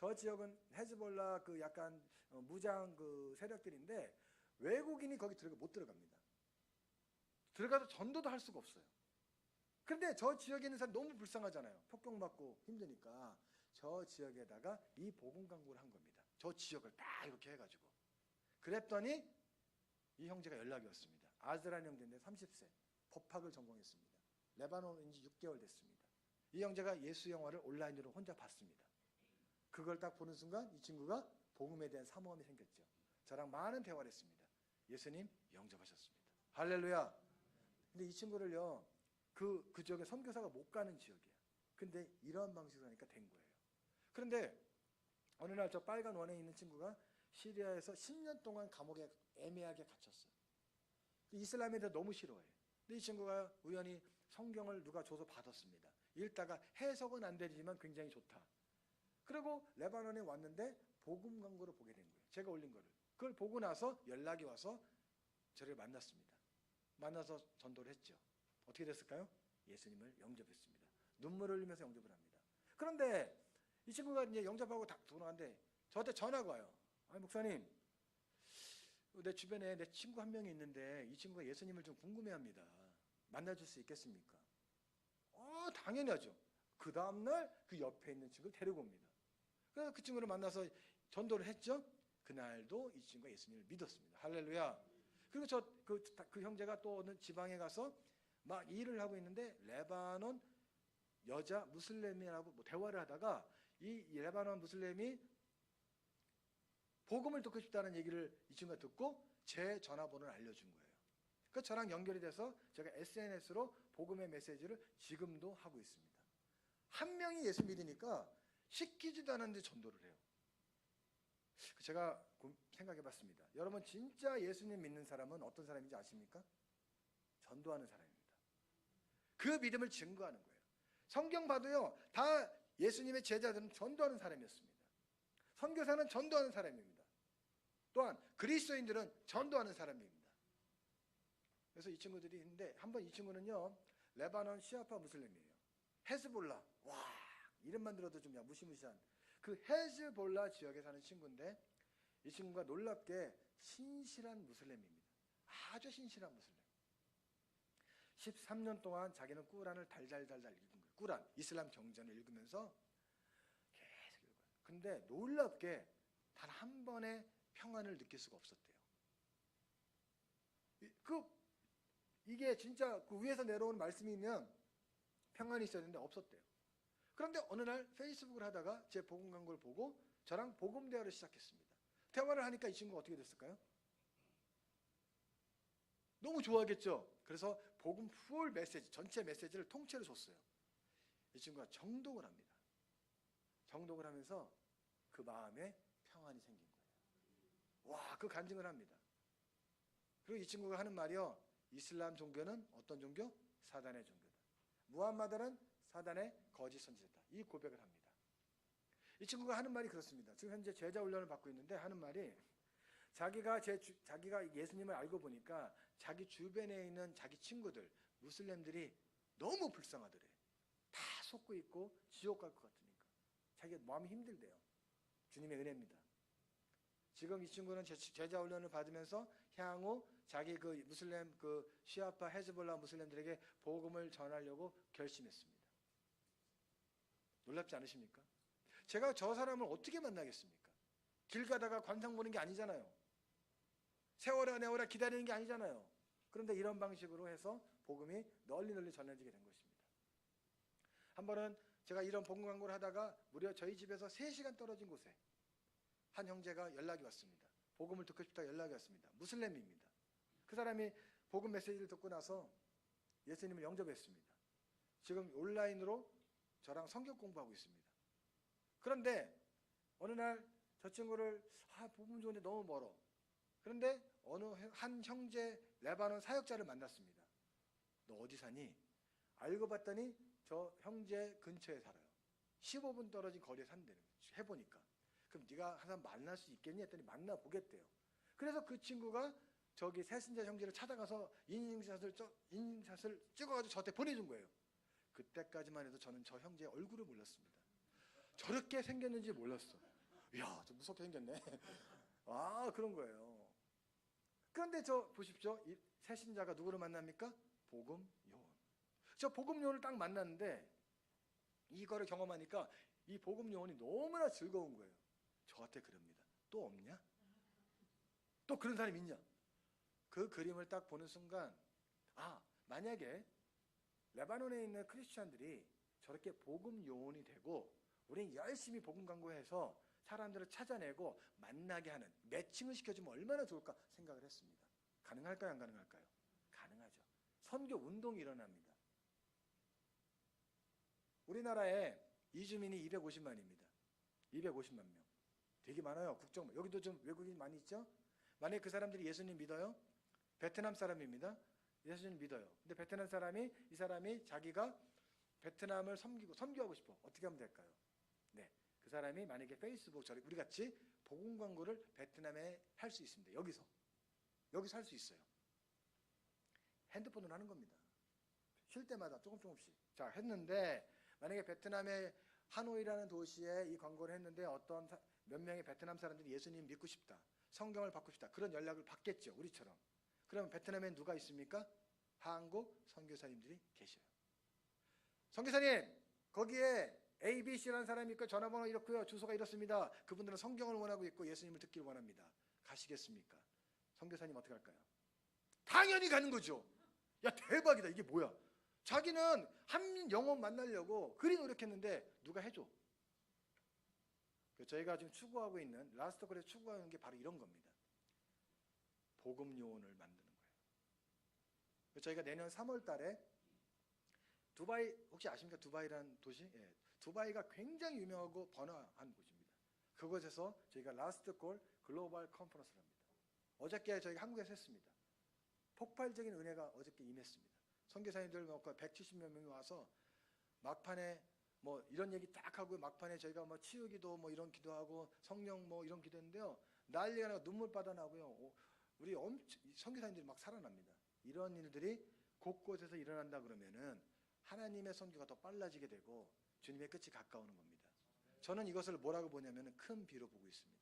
저 지역은 헤즈볼라 그 약간 무장 그 세력들인데 외국인이 거기 못 들어갑니다. 들어가서 전도도 할 수가 없어요. 그런데 저 지역에 있는 사람 너무 불쌍하잖아요. 폭격받고 힘드니까 저 지역에다가 이 복음 광고를 한 겁니다. 저 지역을 딱 이렇게 해가지고. 그랬더니 이 형제가 연락이 왔습니다. 아즈란 형제인데 30세 법학을 전공했습니다. 레바논 온 지 6개월 됐습니다. 이 형제가 예수 영화를 온라인으로 혼자 봤습니다. 그걸 딱 보는 순간 이 친구가 복음에 대한 사모함이 생겼죠. 저랑 많은 대화를 했습니다. 예수님 영접하셨습니다. 할렐루야. 근데 이 친구를요, 그 지역에 선교사가 못 가는 지역이에요. 근데 이러한 방식으로 하니까 된 거예요. 그런데 어느 날 저 빨간 원에 있는 친구가 시리아에서 10년 동안 감옥에 애매하게 갇혔어요. 이슬람에 대해 너무 싫어해요. 근데 이 친구가 우연히 성경을 누가 줘서 받았습니다. 읽다가 해석은 안 되지만 굉장히 좋다. 그리고 레바논에 왔는데 복음 광고를 보게 된 거예요. 제가 올린 거를. 그걸 보고 나서 연락이 와서 저를 만났습니다. 만나서 전도를 했죠. 어떻게 됐을까요? 예수님을 영접했습니다. 눈물을 흘리면서 영접을 합니다. 그런데 이 친구가 이제 영접하고 딱 돌아가는데 저한테 전화가 와요. 아니 목사님, 내 주변에 내 친구 한 명이 있는데 이 친구가 예수님을 좀 궁금해합니다. 만나줄 수 있겠습니까? 당연히 하죠. 그 다음날 그 옆에 있는 친구를 데리고 옵니다. 그래서 그 친구를 만나서 전도를 했죠. 그날도 이 친구가 예수님을 믿었습니다. 할렐루야. 그리고 그 형제가 또 어느 지방에 가서 막 일을 하고 있는데 레바논 여자 무슬림이라고 뭐 대화를 하다가 이 레바논 무슬림이 복음을 듣고 싶다는 얘기를 이 친구가 듣고 제 전화번호를 알려준 거예요. 그 저랑 연결이 돼서 제가 SNS로 복음의 메시지를 지금도 하고 있습니다. 한 명이 예수 믿으니까 시키지도 않았는데 전도를 해요. 제가 생각해 봤습니다. 여러분 진짜 예수님 믿는 사람은 어떤 사람인지 아십니까? 전도하는 사람입니다. 그 믿음을 증거하는 거예요. 성경 봐도요, 다 예수님의 제자들은 전도하는 사람이었습니다. 선교사는 전도하는 사람입니다. 또한 그리스도인들은 전도하는 사람입니다. 그래서 이 친구들이 있는데 한번 이 친구는요, 레바논 시아파 무슬림이에요. 헤즈볼라. 와, 이름만 들어도 좀 무시무시한 그 헤즈볼라 지역에 사는 친구인데 이 친구가 놀랍게 신실한 무슬림입니다. 아주 신실한 무슬림. 13년 동안 자기는 꾸란을 달달달달 읽은 거예요. 꾸란, 이슬람 경전을 읽으면서 계속 읽어요. 근데 놀랍게 단 한 번의 평안을 느낄 수가 없었대요. 이게 진짜 그 위에서 내려오는 말씀이면 평안이 있어야 되는데 없었대요. 그런데 어느 날 페이스북을 하다가 제 복음 광고를 보고 저랑 복음 대화를 시작했습니다. 대화를 하니까 이 친구가 어떻게 됐을까요? 너무 좋아하겠죠. 그래서 복음 풀 메시지, 전체 메시지를 통째로 줬어요. 이 친구가 정독을 합니다. 정독을 하면서 그 마음에 평안이 생긴 거예요. 와, 그 간증을 합니다. 그리고 이 친구가 하는 말이요, 이슬람 종교는 어떤 종교? 사단의 종교다. 무함마드는 사단의 거짓 선지자다. 이 고백을 합니다. 이 친구가 하는 말이 그렇습니다. 지금 현재 제자 훈련을 받고 있는데 하는 말이 자기가 예수님을 알고 보니까 자기 주변에 있는 자기 친구들, 무슬림들이 너무 불쌍하더래. 다 속고 있고 지옥 갈 것 같으니까. 자기가 마음이 힘들대요. 주님의 은혜입니다. 지금 이 친구는 제자 훈련을 받으면서 향후 자기 그 무슬림 그 시아파 헤즈볼라 무슬림들에게 복음을 전하려고 결심했습니다. 놀랍지 않으십니까? 제가 저 사람을 어떻게 만나겠습니까? 길 가다가 관상 보는 게 아니잖아요. 세월아 내월아 기다리는 게 아니잖아요. 그런데 이런 방식으로 해서 복음이 널리 전해지게 된 것입니다. 한 번은 제가 이런 복음 광고를 하다가 무려 저희 집에서 3시간 떨어진 곳에 한 형제가 연락이 왔습니다. 복음을 듣고 싶다 연락이 왔습니다. 무슬림입니다. 그 사람이 복음 메시지를 듣고 나서 예수님을 영접했습니다. 지금 온라인으로 저랑 성경 공부하고 있습니다. 그런데 어느 날 저 친구를 복음 좋은데 너무 멀어. 그런데 어느 한 형제 레바논 사역자를 만났습니다. 너 어디 사니? 알고 봤더니 저 형제 근처에 살아요. 15분 떨어진 거리에 산대요. 해보니까. 그럼 네가 항상 만날 수 있겠니? 했더니 만나보겠대요. 그래서 그 친구가 저기 새신자 형제를 찾아가서 인증샷을 찍어가지고 저한테 보내준 거예요. 그때까지만 해도 저는 저 형제의 얼굴을 몰랐습니다. 저렇게 생겼는지 몰랐어. 이야, 좀 무섭게 생겼네. 아, 그런 거예요. 그런데 저 보십시오. 이 새신자가 누구를 만납니까? 복음 요원. 저 복음 요원을 딱 만났는데 이거를 경험하니까 이 복음 요원이 너무나 즐거운 거예요. 저한테 그럽니다. 또 없냐? 또 그런 사람이 있냐? 그 그림을 딱 보는 순간, 아, 만약에 레바논에 있는 크리스찬들이 저렇게 복음 요원이 되고 우린 열심히 복음 광고해서 사람들을 찾아내고 만나게 하는, 매칭을 시켜주면 얼마나 좋을까 생각을 했습니다. 가능할까요? 안 가능할까요? 가능하죠. 선교 운동이 일어납니다. 우리나라에 이주민이 250만입니다. 250만 명. 되게 많아요. 국정, 여기도 좀 외국인 많이 있죠? 만약에 그 사람들이 예수님 믿어요? 베트남 사람입니다. 예수님 믿어요. 근데 베트남 사람이, 이 사람이 자기가 베트남을 섬기하고 싶어. 어떻게 하면 될까요? 네, 그 사람이 만약에 페이스북, 우리 같이 복음 광고를 베트남에 할 수 있습니다. 여기서 할 수 있어요. 핸드폰으로 하는 겁니다. 쉴 때마다 조금씩. 자, 했는데 만약에 베트남의 하노이라는 도시에 이 광고를 했는데 어떤 몇 명의 베트남 사람들이 예수님 믿고 싶다, 성경을 받고 싶다, 그런 연락을 받겠죠. 우리처럼. 그러면 베트남에 누가 있습니까? 한국 선교사님들이 계셔요. 선교사님, 거기에 ABC라는 사람이 있고 전화번호 이렇고요, 주소가 이렇습니다. 그분들은 성경을 원하고 있고 예수님을 듣기를 원합니다. 가시겠습니까? 선교사님 어떻게 할까요? 당연히 가는 거죠. 야, 대박이다. 이게 뭐야? 자기는 한 영혼 만나려고 그리 노력했는데 누가 해줘? 저희가 지금 추구하고 있는, 라스트콜에서 추구하는 게 바로 이런 겁니다. 복음 요원을 만드는 거예요. 저희가 내년 3월 달에 두바이, 혹시 아십니까? 두바이라는 도시? 예, 두바이가 굉장히 유명하고 번화한 곳입니다. 그곳에서 저희가 라스트콜 글로벌 컨퍼런스를 합니다. 어저께 저희가 한국에서 했습니다. 폭발적인 은혜가 어저께 임했습니다. 선교사님들 170몇 명이 와서 막판에 뭐 이런 얘기 딱 하고, 막판에 저희가 뭐 치유기도 뭐 이런 기도하고 성령 뭐 이런 기도했는데요, 난리가 나고 눈물바다 나고요, 우리 선교사님들이 막 살아납니다. 이런 일들이 곳곳에서 일어난다 그러면은 하나님의 선교가 더 빨라지게 되고 주님의 끝이 가까우는 겁니다. 저는 이것을 뭐라고 보냐면 큰 비로 보고 있습니다.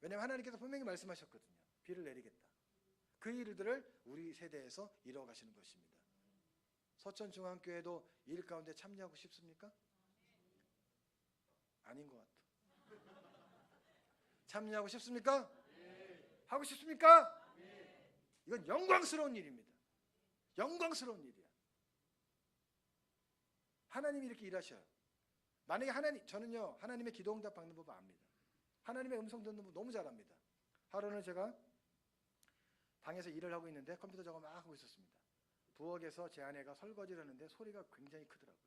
왜냐하면 하나님께서 분명히 말씀하셨거든요. 비를 내리겠다. 그 일들을 우리 세대에서 이뤄가시는 것입니다. 서천중앙교회도 이 일 가운데 참여하고 싶습니까? 아닌 것 같아. 참여하고 싶습니까? 하고 싶습니까? 이건 영광스러운 일입니다. 영광스러운 일이야. 하나님이 이렇게 일하셔요. 만약에 저는요, 하나님의 기도 응답 받는 법 압니다. 하나님의 음성 듣는 법 너무 잘 압니다. 하루는 제가 방에서 일을 하고 있는데 컴퓨터 작업 막 하고 있었습니다. 부엌에서 제 아내가 설거지를 하는데 소리가 굉장히 크더라고요.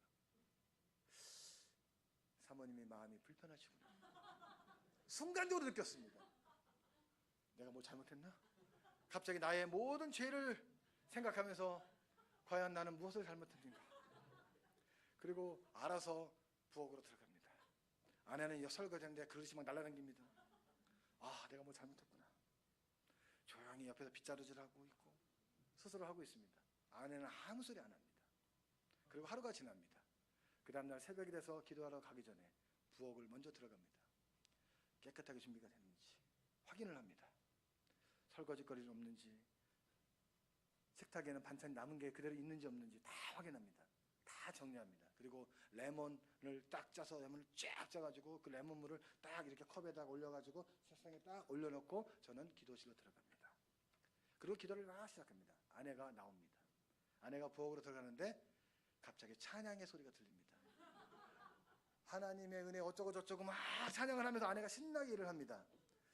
사모님이 마음이 불편하시구나. 순간적으로 느꼈습니다. 내가 뭐 잘못했나? 갑자기 나의 모든 죄를 생각하면서 과연 나는 무엇을 잘못했는가? 그리고 알아서 부엌으로 들어갑니다. 아내는 설거지하는데 그릇이 막 날아다닙니다. 아, 내가 뭐 잘못했구나. 조용히 옆에서 빗자루질하고 있고 스스로 하고 있습니다. 아내는 아무 소리 안 합니다. 그리고 하루가 지납니다. 그 다음날 새벽이 돼서 기도하러 가기 전에 부엌을 먼저 들어갑니다. 깨끗하게 준비가 됐는지 확인을 합니다. 설거지거리는 없는지, 식탁에는 반찬이 남은 게 그대로 있는지 없는지 다 확인합니다. 다 정리합니다. 그리고 레몬을 딱 짜서, 레몬을 쫙 짜가지고 그 레몬물을 딱 이렇게 컵에다가 올려가지고 세상에 딱 올려놓고 저는 기도실로 들어갑니다. 그리고 기도를 막 시작합니다. 아내가 나옵니다. 아내가 부엌으로 들어가는데 갑자기 찬양의 소리가 들립니다. 하나님의 은혜 어쩌고 저쩌고 막 찬양을 하면서 아내가 신나게 일을 합니다.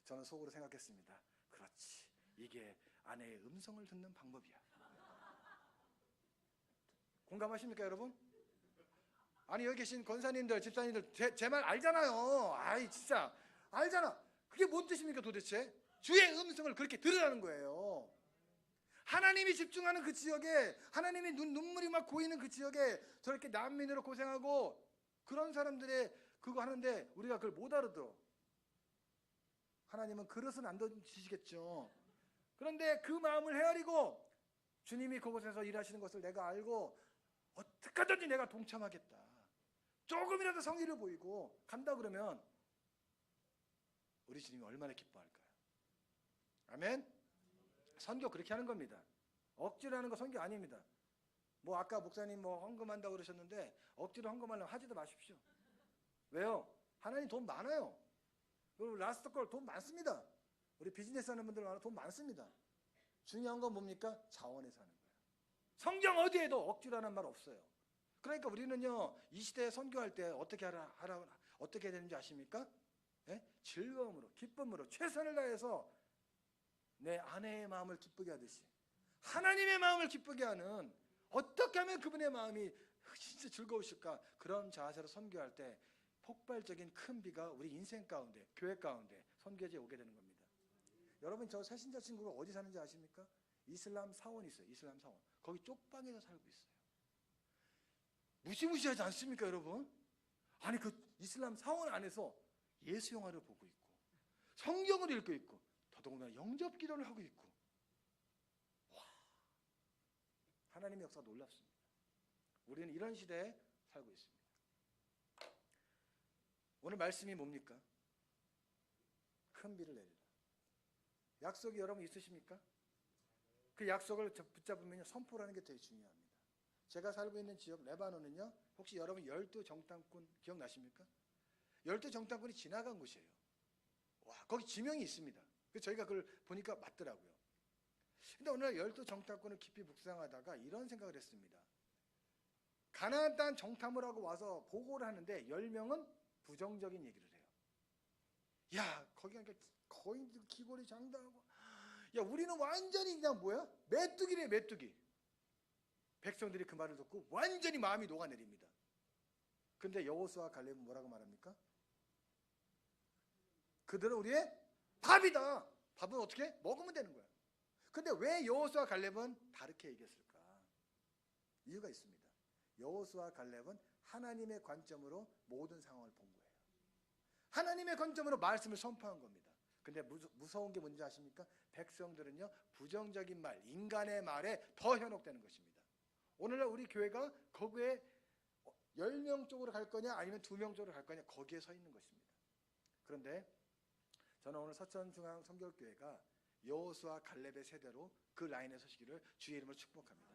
저는 속으로 생각했습니다. 그렇지, 이게 아내의 음성을 듣는 방법이야. 공감하십니까, 여러분? 아니, 여기 계신 권사님들, 집사님들 제 말 알잖아요. 아이, 진짜 알잖아. 그게 뭔 뜻입니까 도대체? 주의 음성을 그렇게 들으라는 거예요. 하나님이 집중하는 그 지역에, 하나님이 눈물이 막 고이는 그 지역에 저렇게 난민으로 고생하고 그런 사람들의 그거 하는데 우리가 그걸 못 알아들어. 하나님은 그릇은 안 던지시겠죠. 그런데 그 마음을 헤아리고 주님이 그곳에서 일하시는 것을 내가 알고 어떻게 하든지 내가 동참하겠다. 조금이라도 성의를 보이고 간다 그러면 우리 주님이 얼마나 기뻐할까요? 아멘. 선교 그렇게 하는 겁니다. 억지로 하는 거 선교 아닙니다. 뭐 아까 목사님 뭐 헌금한다고 그러셨는데 억지로 헌금하려면 하지도 마십시오. 왜요? 하나님 돈 많아요. 그리고 라스트 콜 돈 많습니다. 우리 비즈니스 하는 분들 많아 돈 많습니다. 중요한 건 뭡니까? 자원에서 하는 거예요. 성경 어디에도 억지로 하는 말 없어요. 그러니까 우리는요 이 시대에 선교할 때 어떻게 어떻게 해야 되는지 아십니까? 예? 즐거움으로 기쁨으로 최선을 다해서 내 아내의 마음을 기쁘게 하듯이 하나님의 마음을 기쁘게 하는, 어떻게 하면 그분의 마음이 진짜 즐거우실까, 그런 자세로 선교할 때 폭발적인 큰 비가 우리 인생 가운데, 교회 가운데 선교지에 오게 되는 겁니다. 여러분 저 새신자 친구가 어디 사는지 아십니까? 이슬람 사원이 있어요. 이슬람 사원. 거기 쪽방에서 살고 있어요. 무시무시하지 않습니까 여러분? 아니 그 이슬람 사원 안에서 예수 영화를 보고 있고 성경을 읽고 있고 더더군다나 영접 기도를 하고 있고, 와, 하나님의 역사가 놀랍습니다. 우리는 이런 시대에 살고 있습니다. 오늘 말씀이 뭡니까? 큰 비를 내리라. 약속이 여러분 있으십니까? 그 약속을 붙잡으면 선포라는 게 되게 중요합니다. 제가 살고 있는 지역 레바논은요, 혹시 여러분 열두 정탐꾼 기억나십니까? 열두 정탐꾼이 지나간 곳이에요. 와, 거기 지명이 있습니다. 그래서 저희가 그걸 보니까 맞더라고요. 근데 오늘 열두 정탐꾼을 깊이 묵상하다가 이런 생각을 했습니다. 가나안 땅 정탐을 하고 와서 보고를 하는데 10명은 부정적인 얘기를 해요. 야, 거기 가니까 거인들 귀걸이 장담하고, 야, 우리는 완전히 그냥 뭐야? 메뚜기래, 메뚜기. 백성들이 그 말을 듣고 완전히 마음이 녹아내립니다. 근데 여호수아와 갈렙은 뭐라고 말합니까? 그들은 우리의 밥이다. 밥은 어떻게? 먹으면 되는 거야. 근데 왜 여호수아와 갈렙은 다르게 얘기했을까? 이유가 있습니다. 여호수아와 갈렙은 하나님의 관점으로 모든 상황을 본 거예요. 하나님의 관점으로 말씀을 선포한 겁니다. 근데 무서운 게 뭔지 아십니까? 백성들은요 부정적인 말, 인간의 말에 더 현혹되는 것입니다. 오늘날 우리 교회가 거기에 10명 쪽으로 갈 거냐 아니면 2명 쪽으로 갈 거냐, 거기에 서 있는 것입니다. 그런데 저는 오늘 서천중앙성결교회가 여호수아 갈렙의 세대로 그 라인에 서시기를 주의 이름으로 축복합니다.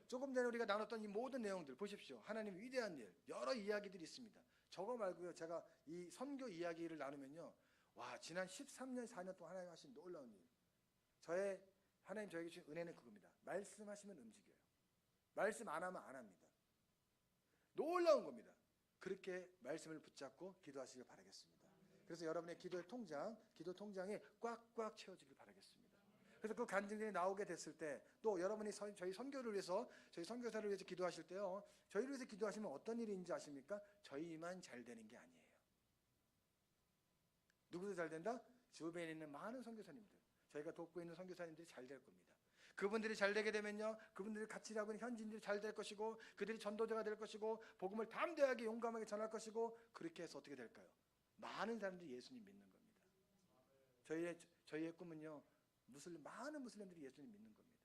조금 전에 우리가 나눴던 이 모든 내용들 보십시오. 하나님의 위대한 일, 여러 이야기들이 있습니다. 저거 말고요, 제가 이 선교 이야기를 나누면요, 와, 지난 13년 4년 동안 하나님 하신 놀라운 일, 하나님 저에게 주신 은혜는 그겁니다. 말씀하시면 움직여요. 말씀 안 하면 안 합니다. 놀라운 겁니다. 그렇게 말씀을 붙잡고 기도하시길 바라겠습니다. 그래서 여러분의 기도 통장이 꽉꽉 채워지길 바라겠습니다. 그래서 그 간증들이 나오게 됐을 때, 또 여러분이 저희 선교를 위해서, 저희 선교사를 위해서 기도하실 때요, 저희를 위해서 기도하시면 어떤 일인지 아십니까? 저희만 잘 되는 게 아니에요. 누구도 잘 된다? 주변에 있는 많은 선교사님들, 저희가 돕고 있는 선교사님들이 잘 될 겁니다. 그분들이 잘 되게 되면요, 그분들이 같이 일하고 있는 현지인들이 잘 될 것이고, 그들이 전도자가 될 것이고, 복음을 담대하게 용감하게 전할 것이고, 그렇게 해서 어떻게 될까요? 많은 사람들이 예수님 믿는 겁니다. 저희의 꿈은요, 많은 무슬림들이 예수님 믿는 겁니다.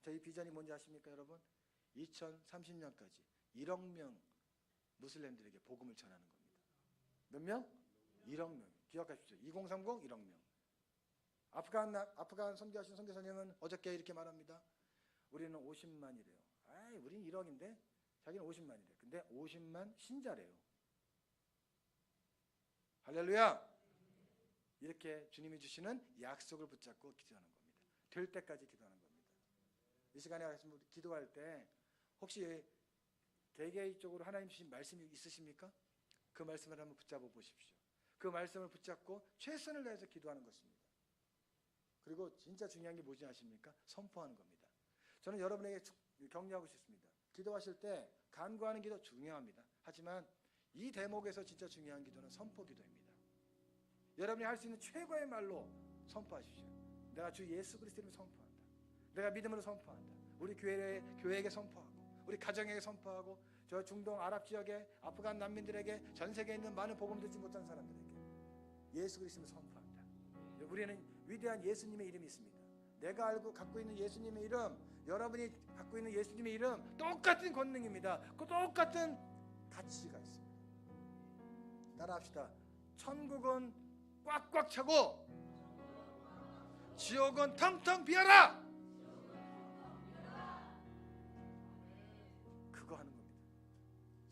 저희 비전이 뭔지 아십니까 여러분? 2030년까지 1억 명 무슬림들에게 복음을 전하는 겁니다. 몇 명? 1억 명. 기억하십시오. 2030 1억 명. 아프간 선교하신 선교사님은 어저께 이렇게 말합니다. 우리는 50만이래요. 아이, 우린 1억인데 자기는 50만이래. 근데 50만 신자래요. 할렐루야. 이렇게 주님이 주시는 약속을 붙잡고 기도하는 겁니다. 될 때까지 기도하는 겁니다. 이 시간에 기도할 때 혹시 개개인적으로 하나님 주신 말씀이 있으십니까? 그 말씀을 한번 붙잡아 보십시오. 그 말씀을 붙잡고 최선을 다해서 기도하는 것입니다. 그리고 진짜 중요한 게 뭐지 아십니까? 선포하는 겁니다. 저는 여러분에게 격려하고 싶습니다. 기도하실 때 간구하는 기도 중요합니다. 하지만 이 대목에서 진짜 중요한 기도는 선포 기도입니다. 여러분이 할 수 있는 최고의 말로 선포하십시오. 내가 주 예수 그리스도 이름으로 선포한다. 내가 믿음으로 선포한다. 우리 교회에게 선포하고, 우리 가정에게 선포하고, 저 중동 아랍 지역에 아프간 난민들에게, 전 세계에 있는 많은 복음 듣지 못한 사람들에게 예수 그리스도를 선포한다. 우리는 위대한 예수님의 이름이 있습니다. 내가 갖고 있는 예수님의 이름, 여러분이 갖고 있는 예수님의 이름, 똑같은 권능입니다. 그 똑같은 가치가 있습니다. 따라합시다. 천국은 꽉꽉 차고 지옥은 텅텅 비어라. 그거 하는 겁니다.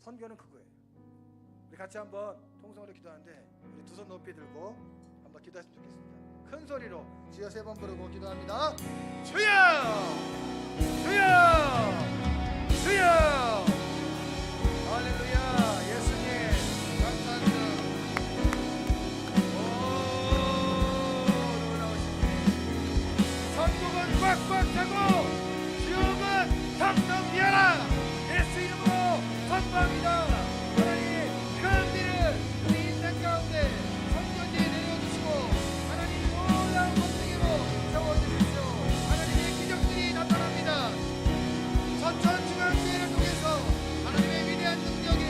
선교는 그거예요. 우리 같이 한번 통성으로 기도하는데 우리 두 손 높이 들고 한번 기도했으면 좋겠습니다. 큰 소리로 주여 3번 부르고 기도합니다. 주여 주여 주여. 할렐루야. 예수님 감사합니다. 천국은 꽉꽉 차고 지옥은 텅텅 비어라. 예수 이름으로 선포합니다. 하나님 큰 비를 우리 인생 가운데 성전지에 내려주시고 하나님 놀라운 권능으로 세워주십시오. 하나님의 기적들이 나타납니다. 서천중앙교회를 통해서 하나님의 위대한 능력이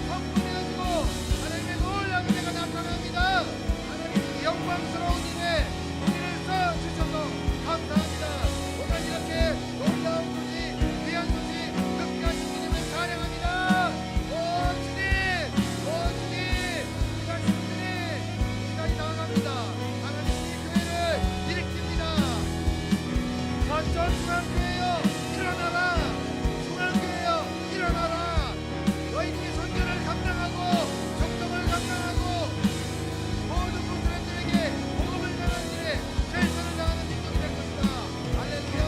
선포되어지고 하나님의 놀라운 은혜가 나타납니다. 하나님 영광스러운 일에 우리를 써주셔서 감사합니다. 오늘 이렇게 놀라운 소식, 귀한 소식 듣게 하신 주님을 찬양합니다. 오 주님, 오 주님, 귀하신 주님, 시간이 나아갑니다. 하나님이 교회를 일으킵니다. 서천중앙교회여 일어나라. 중앙교회여 일어나라. 너희들이 선교를 감당하고 적동을 감당하고 모든 무슬림들에게 복음을 전하는 일에 최선을 다하는 민족이 될 것이다. 할렐루야.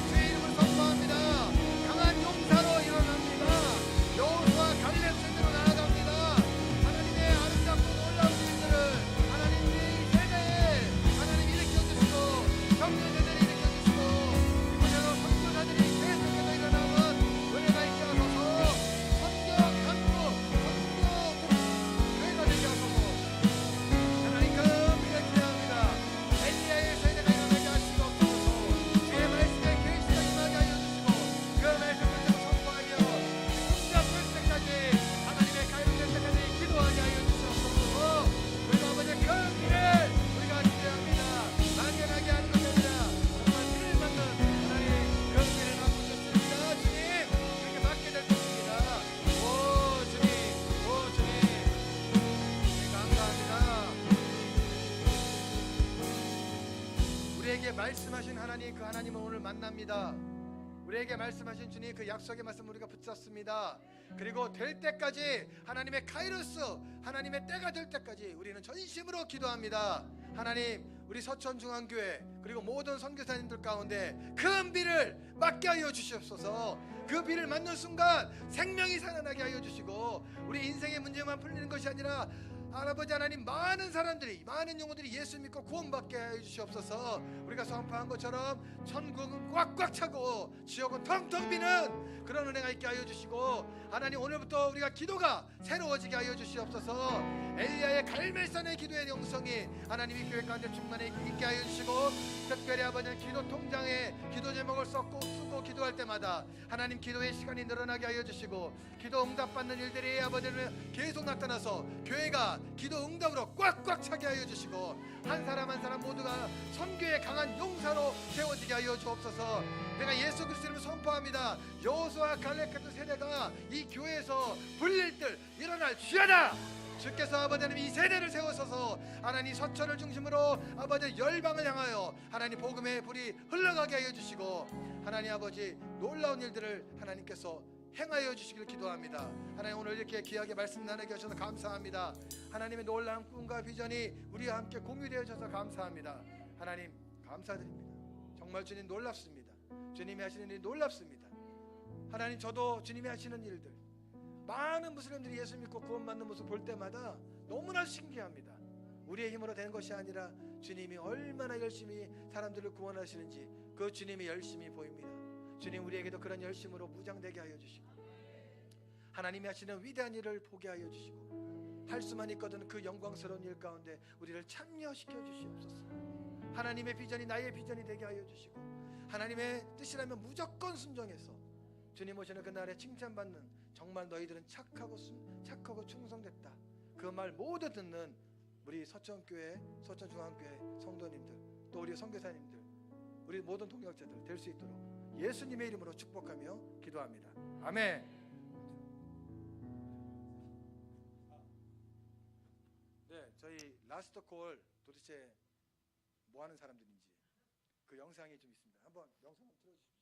주의 이름을 선포합니다. 강한 용사로 일어납니다. 여호수아 갈렙 세대로 나아갑니다. 하나님의 아름답고 놀라운 일들을 하나님 우리 세대에 하나님 일으켜주시고 청년 세대를 일으켜주시고 이곳에서 선교사들이 계속해서 일어나는 은혜가 있게 하소서. 선교 강국 선교 교회가 되게 하소서. 하나님 금비를 기대합니다. 엘리야의 세대가 일어나게 하시옵소서. 주의 말씀에 계시가 임하게 하여 주시고 그 말씀을 제가 선포하며 응답될 때까지 하나님의 가요될 때까지 기도하게 하여 주시옵소서. 우리가 아버지 금비를 우리가 기대합니다. 막연하게 하는 것이 아니라 정말 비를 맞는 하나님 금비를 갖고 있습니다. 주님 그렇게 맞게 될 것입니다. 오 주님, 오 주님, 감사합니다. 우리에게 말씀하신 하나님, 그 하나님을 오늘 만납니다. 우리에게 말씀하신 주님, 그 약속의 말씀 우리가 붙잡습니다. 그리고 될 때까지 하나님의 카이로스, 하나님의 때가 될 때까지 우리는 전심으로 기도합니다. 하나님, 우리 서천중앙교회 그리고 모든 선교사님들 가운데 큰 비를 맞게 하여 주시옵소서. 그 비를 맞는 순간 생명이 살아나게 하여 주시고 우리 인생의 문제만 풀리는 것이 아니라 아버지 하나님 많은 사람들이, 많은 영혼들이 예수 믿고 구원받게 하여 주시옵소서. 우리가 선포한 것처럼 천국은 꽉꽉 차고 지옥은 텅텅 비는 그런 은혜가 있게 하여 주시고 하나님 오늘부터 우리가 기도가 새로워지게 하여 주시옵소서. 엘리야의 갈멜산의 기도의 영성이 하나님이 교회 가운데 충만히 있게 하여 주시고 특별히 아버지는 기도 통장에 기도 제목을 쓰고 기도할 때마다 하나님 기도의 시간이 늘어나게 하여 주시고 기도 응답받는 일들이 아버지는 계속 나타나서 교회가 기도 응답으로 꽉꽉 차게 하여 주시고 한 사람 한 사람 모두가 선교의 강한 용사로 세워지게 하여 주옵소서. 내가 예수 그리스도를 선포합니다. 여호수아 갈렙 같은 세대가 이 교회에서 불릴 듯 일어날 주야다. 주께서 아버지 하나님 이 세대를 세우소서. 하나님 서천을 중심으로 아버지 열방을 향하여 하나님 복음의 불이 흘러가게 하여 주시고 하나님 아버지 놀라운 일들을 하나님께서 행하여 주시기를 기도합니다. 하나님 오늘 이렇게 귀하게 말씀 나누게 하셔서 감사합니다. 하나님의 놀라운 꿈과 비전이 우리와 함께 공유되어 주셔서 감사합니다. 하나님 감사드립니다. 정말 주님 놀랍습니다. 주님이 하시는 일이 놀랍습니다. 하나님 저도 주님이 하시는 일들 많은 무슬림들이 예수 믿고 구원받는 모습 볼 때마다 너무나 신기합니다. 우리의 힘으로 되는 것이 아니라 주님이 얼마나 열심히 사람들을 구원하시는지 그 주님의 열심이 보입니다. 주님 우리에게도 그런 열심으로 무장되게 하여 주시고 하나님이 하시는 위대한 일을 보게 하여 주시고 할 수만 있거든 그 영광스러운 일 가운데 우리를 참여시켜 주시옵소서. 하나님의 비전이 나의 비전이 되게 하여 주시고 하나님의 뜻이라면 무조건 순종해서 주님 오시는 그날에 칭찬받는 정말 너희들은 착하고 충성됐다 그 말 모두 듣는 우리 서천교회 서천중앙교회 성도님들 또 우리 선교사님들 우리 모든 동역자들 될 수 있도록 예수님의 이름으로 축복하며 기도합니다. 아멘. 네, 저희 라스트 콜 도대체 뭐 하는 사람들인지 그 영상이 좀 있습니다. 한번 영상 한번 틀어주십시오.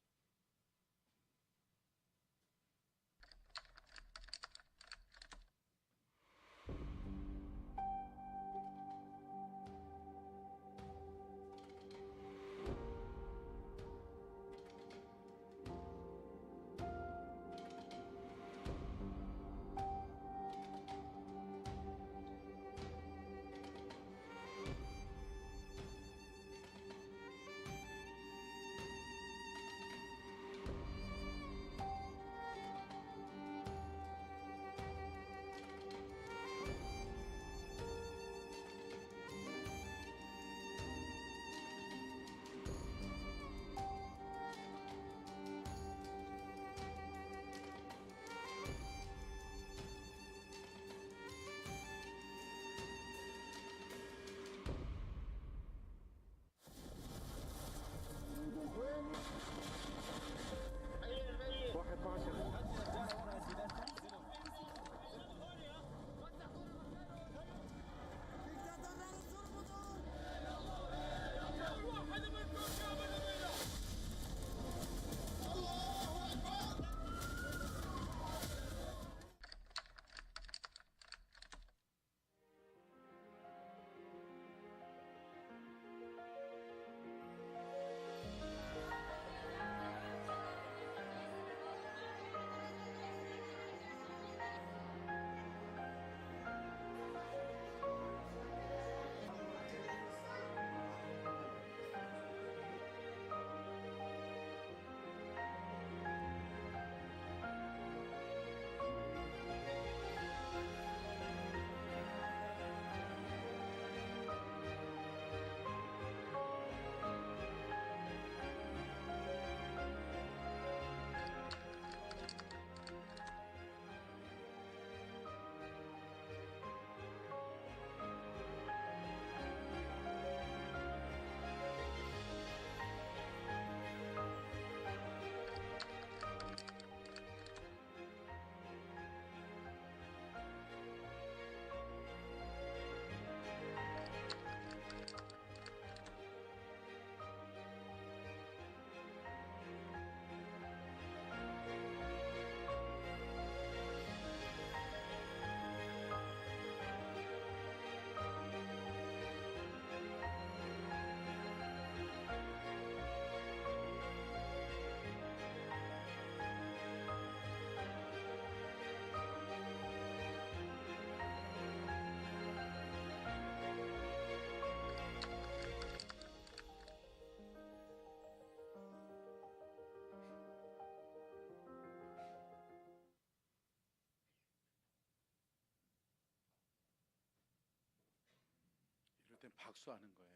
이럴 땐 박수하는 거예요.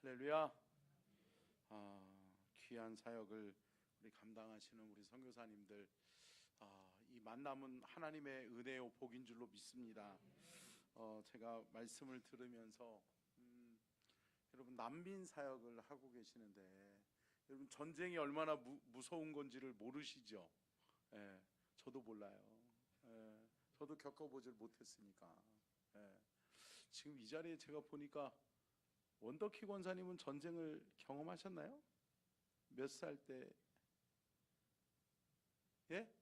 할렐루야. 귀한 사역을 우리 감당하시는 우리 선교사님들, 이 만남은 하나님의 은혜요 복인 줄로 믿습니다. 제가 말씀을 들으면서 여러분 난민 사역을 하고 계시는데 여러분 전쟁이 얼마나 무서운 건지를 모르시죠? 예, 저도 몰라요. 예, 저도 겪어보질 못했으니까. 예, 지금 이 자리에 제가 보니까 원더키 권사님은 전쟁을 경험하셨나요? 몇 살 때? 예?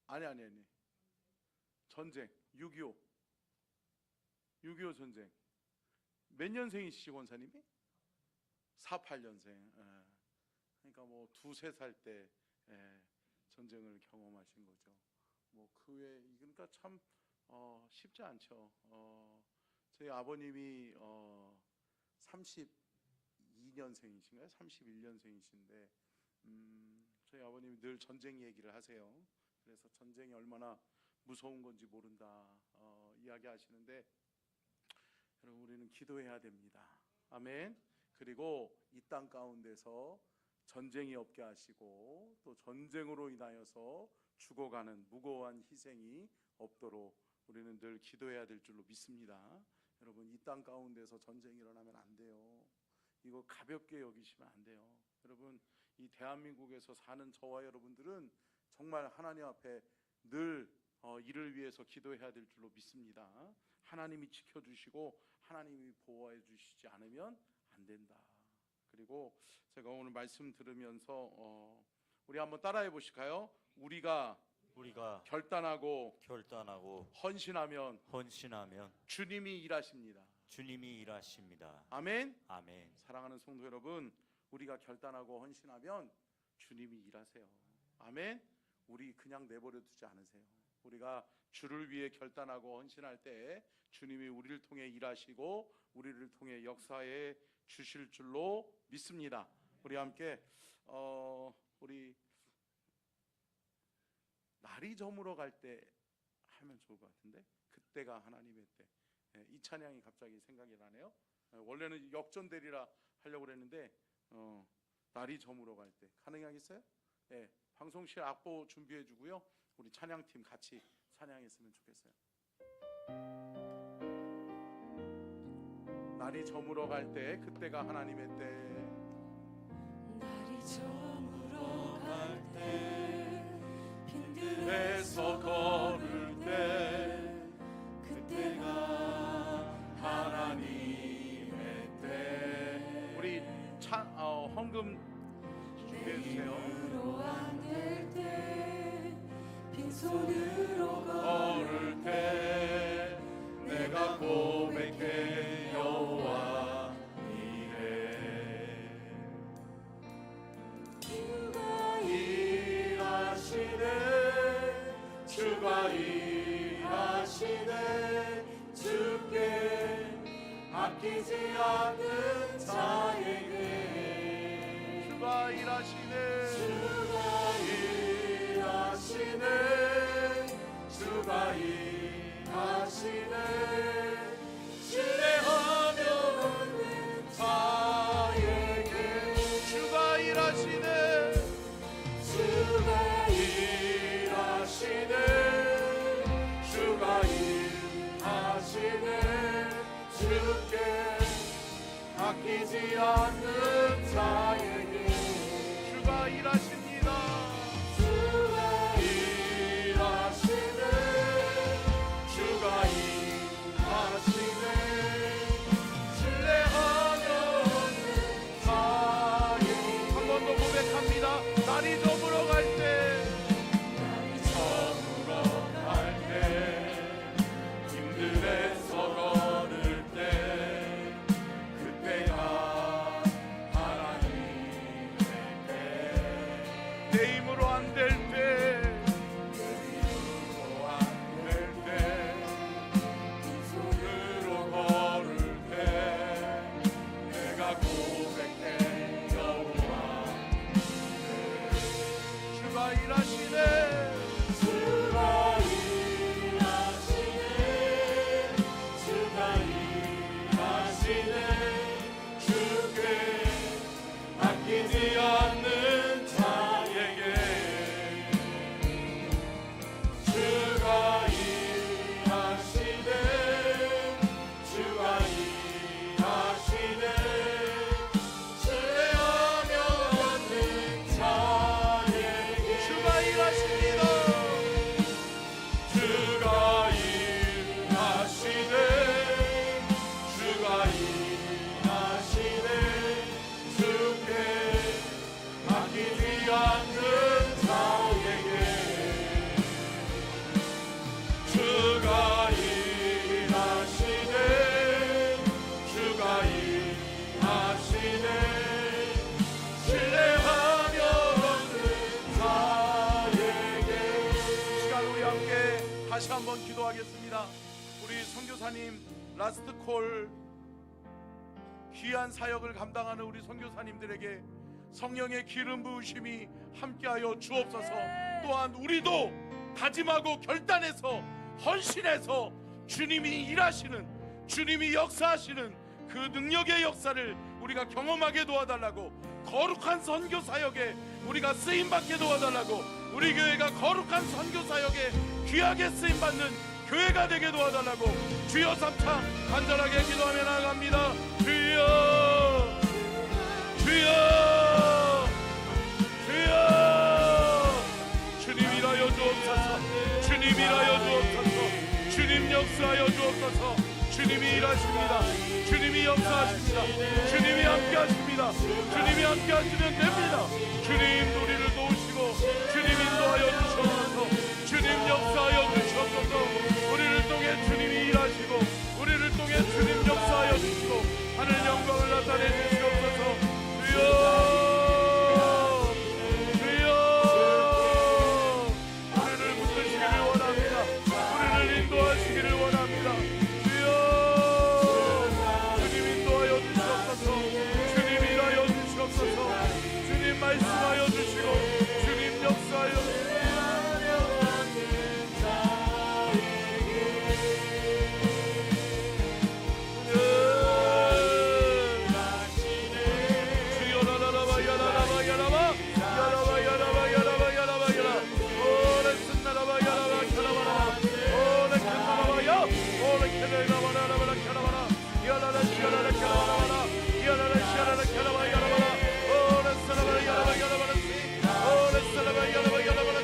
아니. 전쟁 6.25 전쟁 몇 년생이시죠 권사님이? 48년생. 예. 그러니까 뭐 두세 살 때 전쟁을 경험하신 거죠. 뭐 그 외에 그러니까 참 쉽지 않죠. 저희 아버님이 32년생이신가요? 31년생이신데 저희 아버님이 늘 전쟁 얘기를 하세요. 그래서 전쟁이 얼마나 무서운 건지 모른다 이야기하시는데 여러분 우리는 기도해야 됩니다. 아멘. 그리고 이 땅 가운데서 전쟁이 없게 하시고 또 전쟁으로 인하여서 죽어가는 무고한 희생이 없도록 우리는 늘 기도해야 될 줄로 믿습니다. 여러분 이 땅 가운데서 전쟁이 일어나면 안 돼요. 이거 가볍게 여기시면 안 돼요. 여러분 이 대한민국에서 사는 저와 여러분들은 정말 하나님 앞에 늘 이를 위해서 기도해야 될 줄로 믿습니다. 하나님이 지켜주시고 하나님이 보호해 주시지 않으면 안 된다. 그리고 제가 오늘 말씀 들으면서 우리 한번 따라해 보실까요? 우리가 결단하고 헌신하면 주님이 일하십니다. 주님이 일하십니다. 아멘. 아멘. 사랑하는 성도 여러분, 우리가 결단하고 헌신하면 주님이 일하세요. 아멘. 우리 그냥 내버려 두지 않으세요. 우리가 주를 위해 결단하고 헌신할 때 주님이 우리를 통해 일하시고 우리를 통해 역사해 주실 줄로 믿습니다. 우리 함께 우리 날이 저물어 갈 때 하면 좋을 것 같은데, 그때가 하나님의 때. 이 찬양이 갑자기 생각이 나네요. 원래는 역전되리라 하려고 그랬는데 날이 저물어 갈 때 가능하겠어요? 방송실 악보 준비해 주고요. 우리 찬양팀 같이 찬양했으면 좋겠어요. 날이 저물어 갈 때, 그때가 하나님의 때. 날이 저물어 갈 때, 빈들에서 걸을 때, 그때가 하나님의 때. 우리 헌금 준비해 주세요. 힘으로 안 될 때, 빈손으로 걸을 때 내가 고백해 여호와 이래. 주가 일하시네, 주가 일하시네, 주께 아끼지 않는 자에게. 주가 일하시네, 주가 일하시네, 주가 일하시네, 신뢰하며 얻는 자에게. 주가 일하시네, 주가 일하시네, 주가 일하시네, 주께 아끼지 않는 자에게. 주가 일하십니다. 주가 일하시네, 주가 일하시네, 신뢰하며 얻는 자에게. 한 번 더 고백합니다. 날이 저물어 갈 때, 저물어 갈 때, 힘들에서 걸을 때, 그때가 하나님의 때. 내 힘으로 안 될 때, 내 힘으로 안 될 때, 손으로 걸을 때, 내가 고백해 여호와. 주가 일하시네, 주가 일하시네, 주가 일하시네, 주께 아끼지 않는 자에게. 주가 일하시네, 주가 일하시네, 신뢰하며 얻는 자에게. 주가 일하십니다. 주가 일하시네, 주가 일하시네, 주께 아끼지 않는 자에게. 주가 일하시네, 주가 일하시네, 신뢰하며 얻는 자에게. 시간 우리 함께 다시 한번 기도하겠습니다. 우리 선교사님 라스트 콜 귀한 사역을 감당하는 우리 선교사님들에게 성령의 기름 부으심이 함께하여 주옵소서. 또한 우리도 다짐하고 결단해서 헌신해서 주님이 일하시는, 주님이 역사하시는 그 능력의 역사를 우리가 경험하게 도와달라고, 거룩한 선교 사역에 우리가 쓰임받게 도와달라고, 우리 교회가 거룩한 선교 사역에 귀하게 쓰임받는 교회가 되게 도와달라고 주여 삼창 간절하게 기도하며 나아갑니다. 주여, 주여, 주여. 주님이 주님 일하여 주옵소서. 주님 역사하여 주옵소서. 주님이 일하십니다. 주님이 역사하십니다. 주님이 함께하십니다. 주님이 함께하시면 됩니다. 주님 우리를 도우시고 주님 인도하여 주시옵소서. 주님 역사하여 주시옵소서. 우리를 통해 주님이 일하시고 우리를 통해 주님 역사하여 주시고 하늘 영광을 나타내 주시옵소서. 주여 말씀하여 주시고 주님 역사하여 주여 라라라바 야라라바 야라바 야라바 야라바 야라바 야라바 야라 오레 쓴나라바 야라바 캬라바라 오레 캬라바라 야 오레 캬라바라 라바라 캬라바라 야라라 캬라라 캬라바라 야라라 캬라라 캬라바 야라바라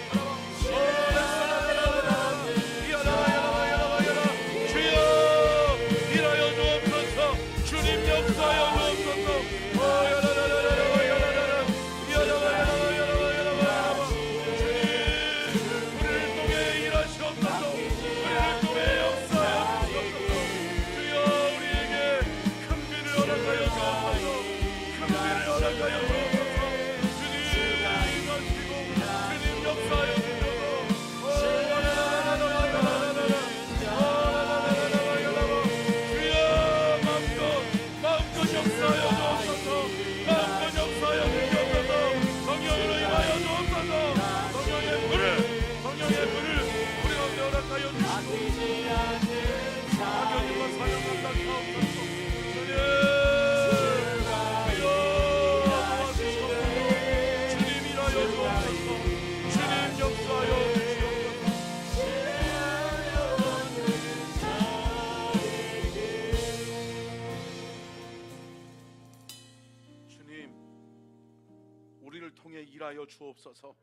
일하여 주옵소서.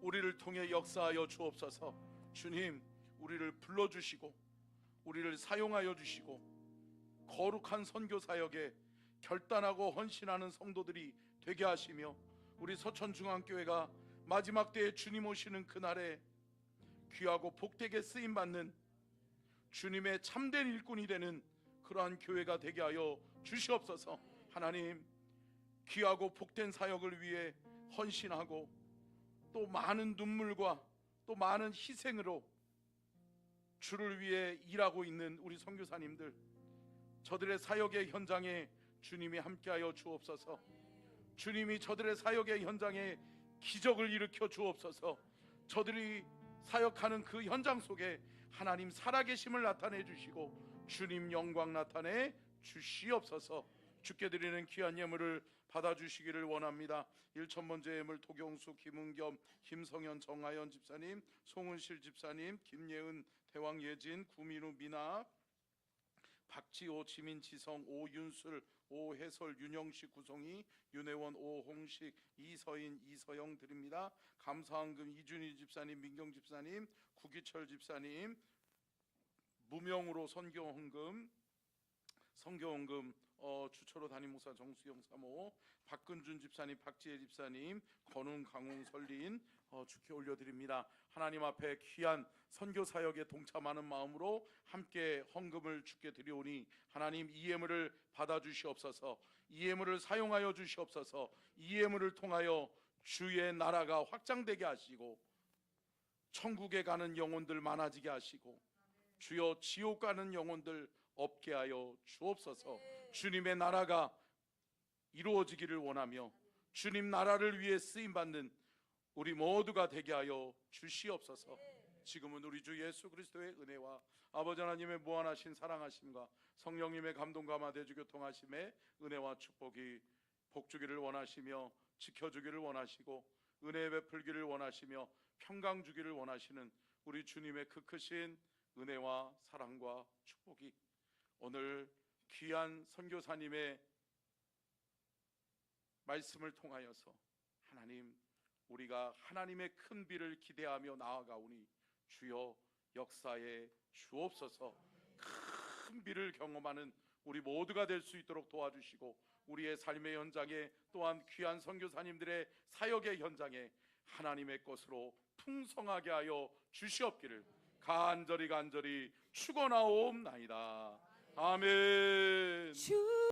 우리를 통해 역사하여 주옵소서. 주님 우리를 불러주시고 우리를 사용하여 주시고 거룩한 선교 사역에 결단하고 헌신하는 성도들이 되게 하시며 우리 서천중앙교회가 마지막 때에 주님 오시는 그날에 귀하고 복되게 쓰임받는 주님의 참된 일꾼이 되는 그러한 교회가 되게 하여 주시옵소서. 하나님 귀하고 복된 사역을 위해 헌신하고 또 많은 눈물과 또 많은 희생으로 주를 위해 일하고 있는 우리 선교사님들, 저들의 사역의 현장에 주님이 함께하여 주옵소서. 주님이 저들의 사역의 현장에 기적을 일으켜 주옵소서. 저들이 사역하는 그 현장 속에 하나님 살아계심을 나타내 주시고 주님 영광 나타내 주시옵소서. 주께 드리는 귀한 예물을 받아주시기를 원합니다. 1,000번째 예물 도경수, 김은겸, 김성현, 정하연 집사님, 송은실 집사님, 김예은, 대왕예진, 구민우, 미나, 박지호, 지민지성, 오윤술, 오해설, 윤영식, 구성희, 윤혜원, 오홍식, 이서인, 이서영 드립니다. 감사헌금 이준희 집사님, 민경 집사님, 구기철 집사님, 무명으로 선교헌금, 성교헌금 주초로 담임목사 정수영 사모, 박근준 집사님, 박지혜 집사님, 권웅, 강웅, 설린 주께 올려드립니다. 하나님 앞에 귀한 선교 사역에 동참하는 마음으로 함께 헌금을 주께 드리오니 하나님 이 예물을 받아주시옵소서. 이 예물을 사용하여 주시옵소서. 이 예물을 통하여 주의 나라가 확장되게 하시고 천국에 가는 영혼들 많아지게 하시고 주여 지옥 가는 영혼들 없게 하여 주옵소서. 주님의 나라가 이루어지기를 원하며 주님 나라를 위해 쓰임받는 우리 모두가 되게 하여 주시옵소서. 지금은 우리 주 예수 그리스도의 은혜와 아버지 하나님의 무한하신 사랑하심과 성령님의 감동과 마대주 교통하심의 은혜와 축복이 복주기를 원하시며 지켜주기를 원하시고 은혜 베풀기를 원하시며 평강 주기를 원하시는 우리 주님의 그 크신 은혜와 사랑과 축복이 오늘 귀한 선교사님의 말씀을 통하여서 하나님 우리가 하나님의 큰 비를 기대하며 나아가오니 주여 역사에 주옵소서. 큰 비를 경험하는 우리 모두가 될 수 있도록 도와주시고, 우리의 삶의 현장에 또한 귀한 선교사님들의 사역의 현장에 하나님의 것으로 풍성하게 하여 주시옵기를 간절히 축원하옵나이다. 아멘. 주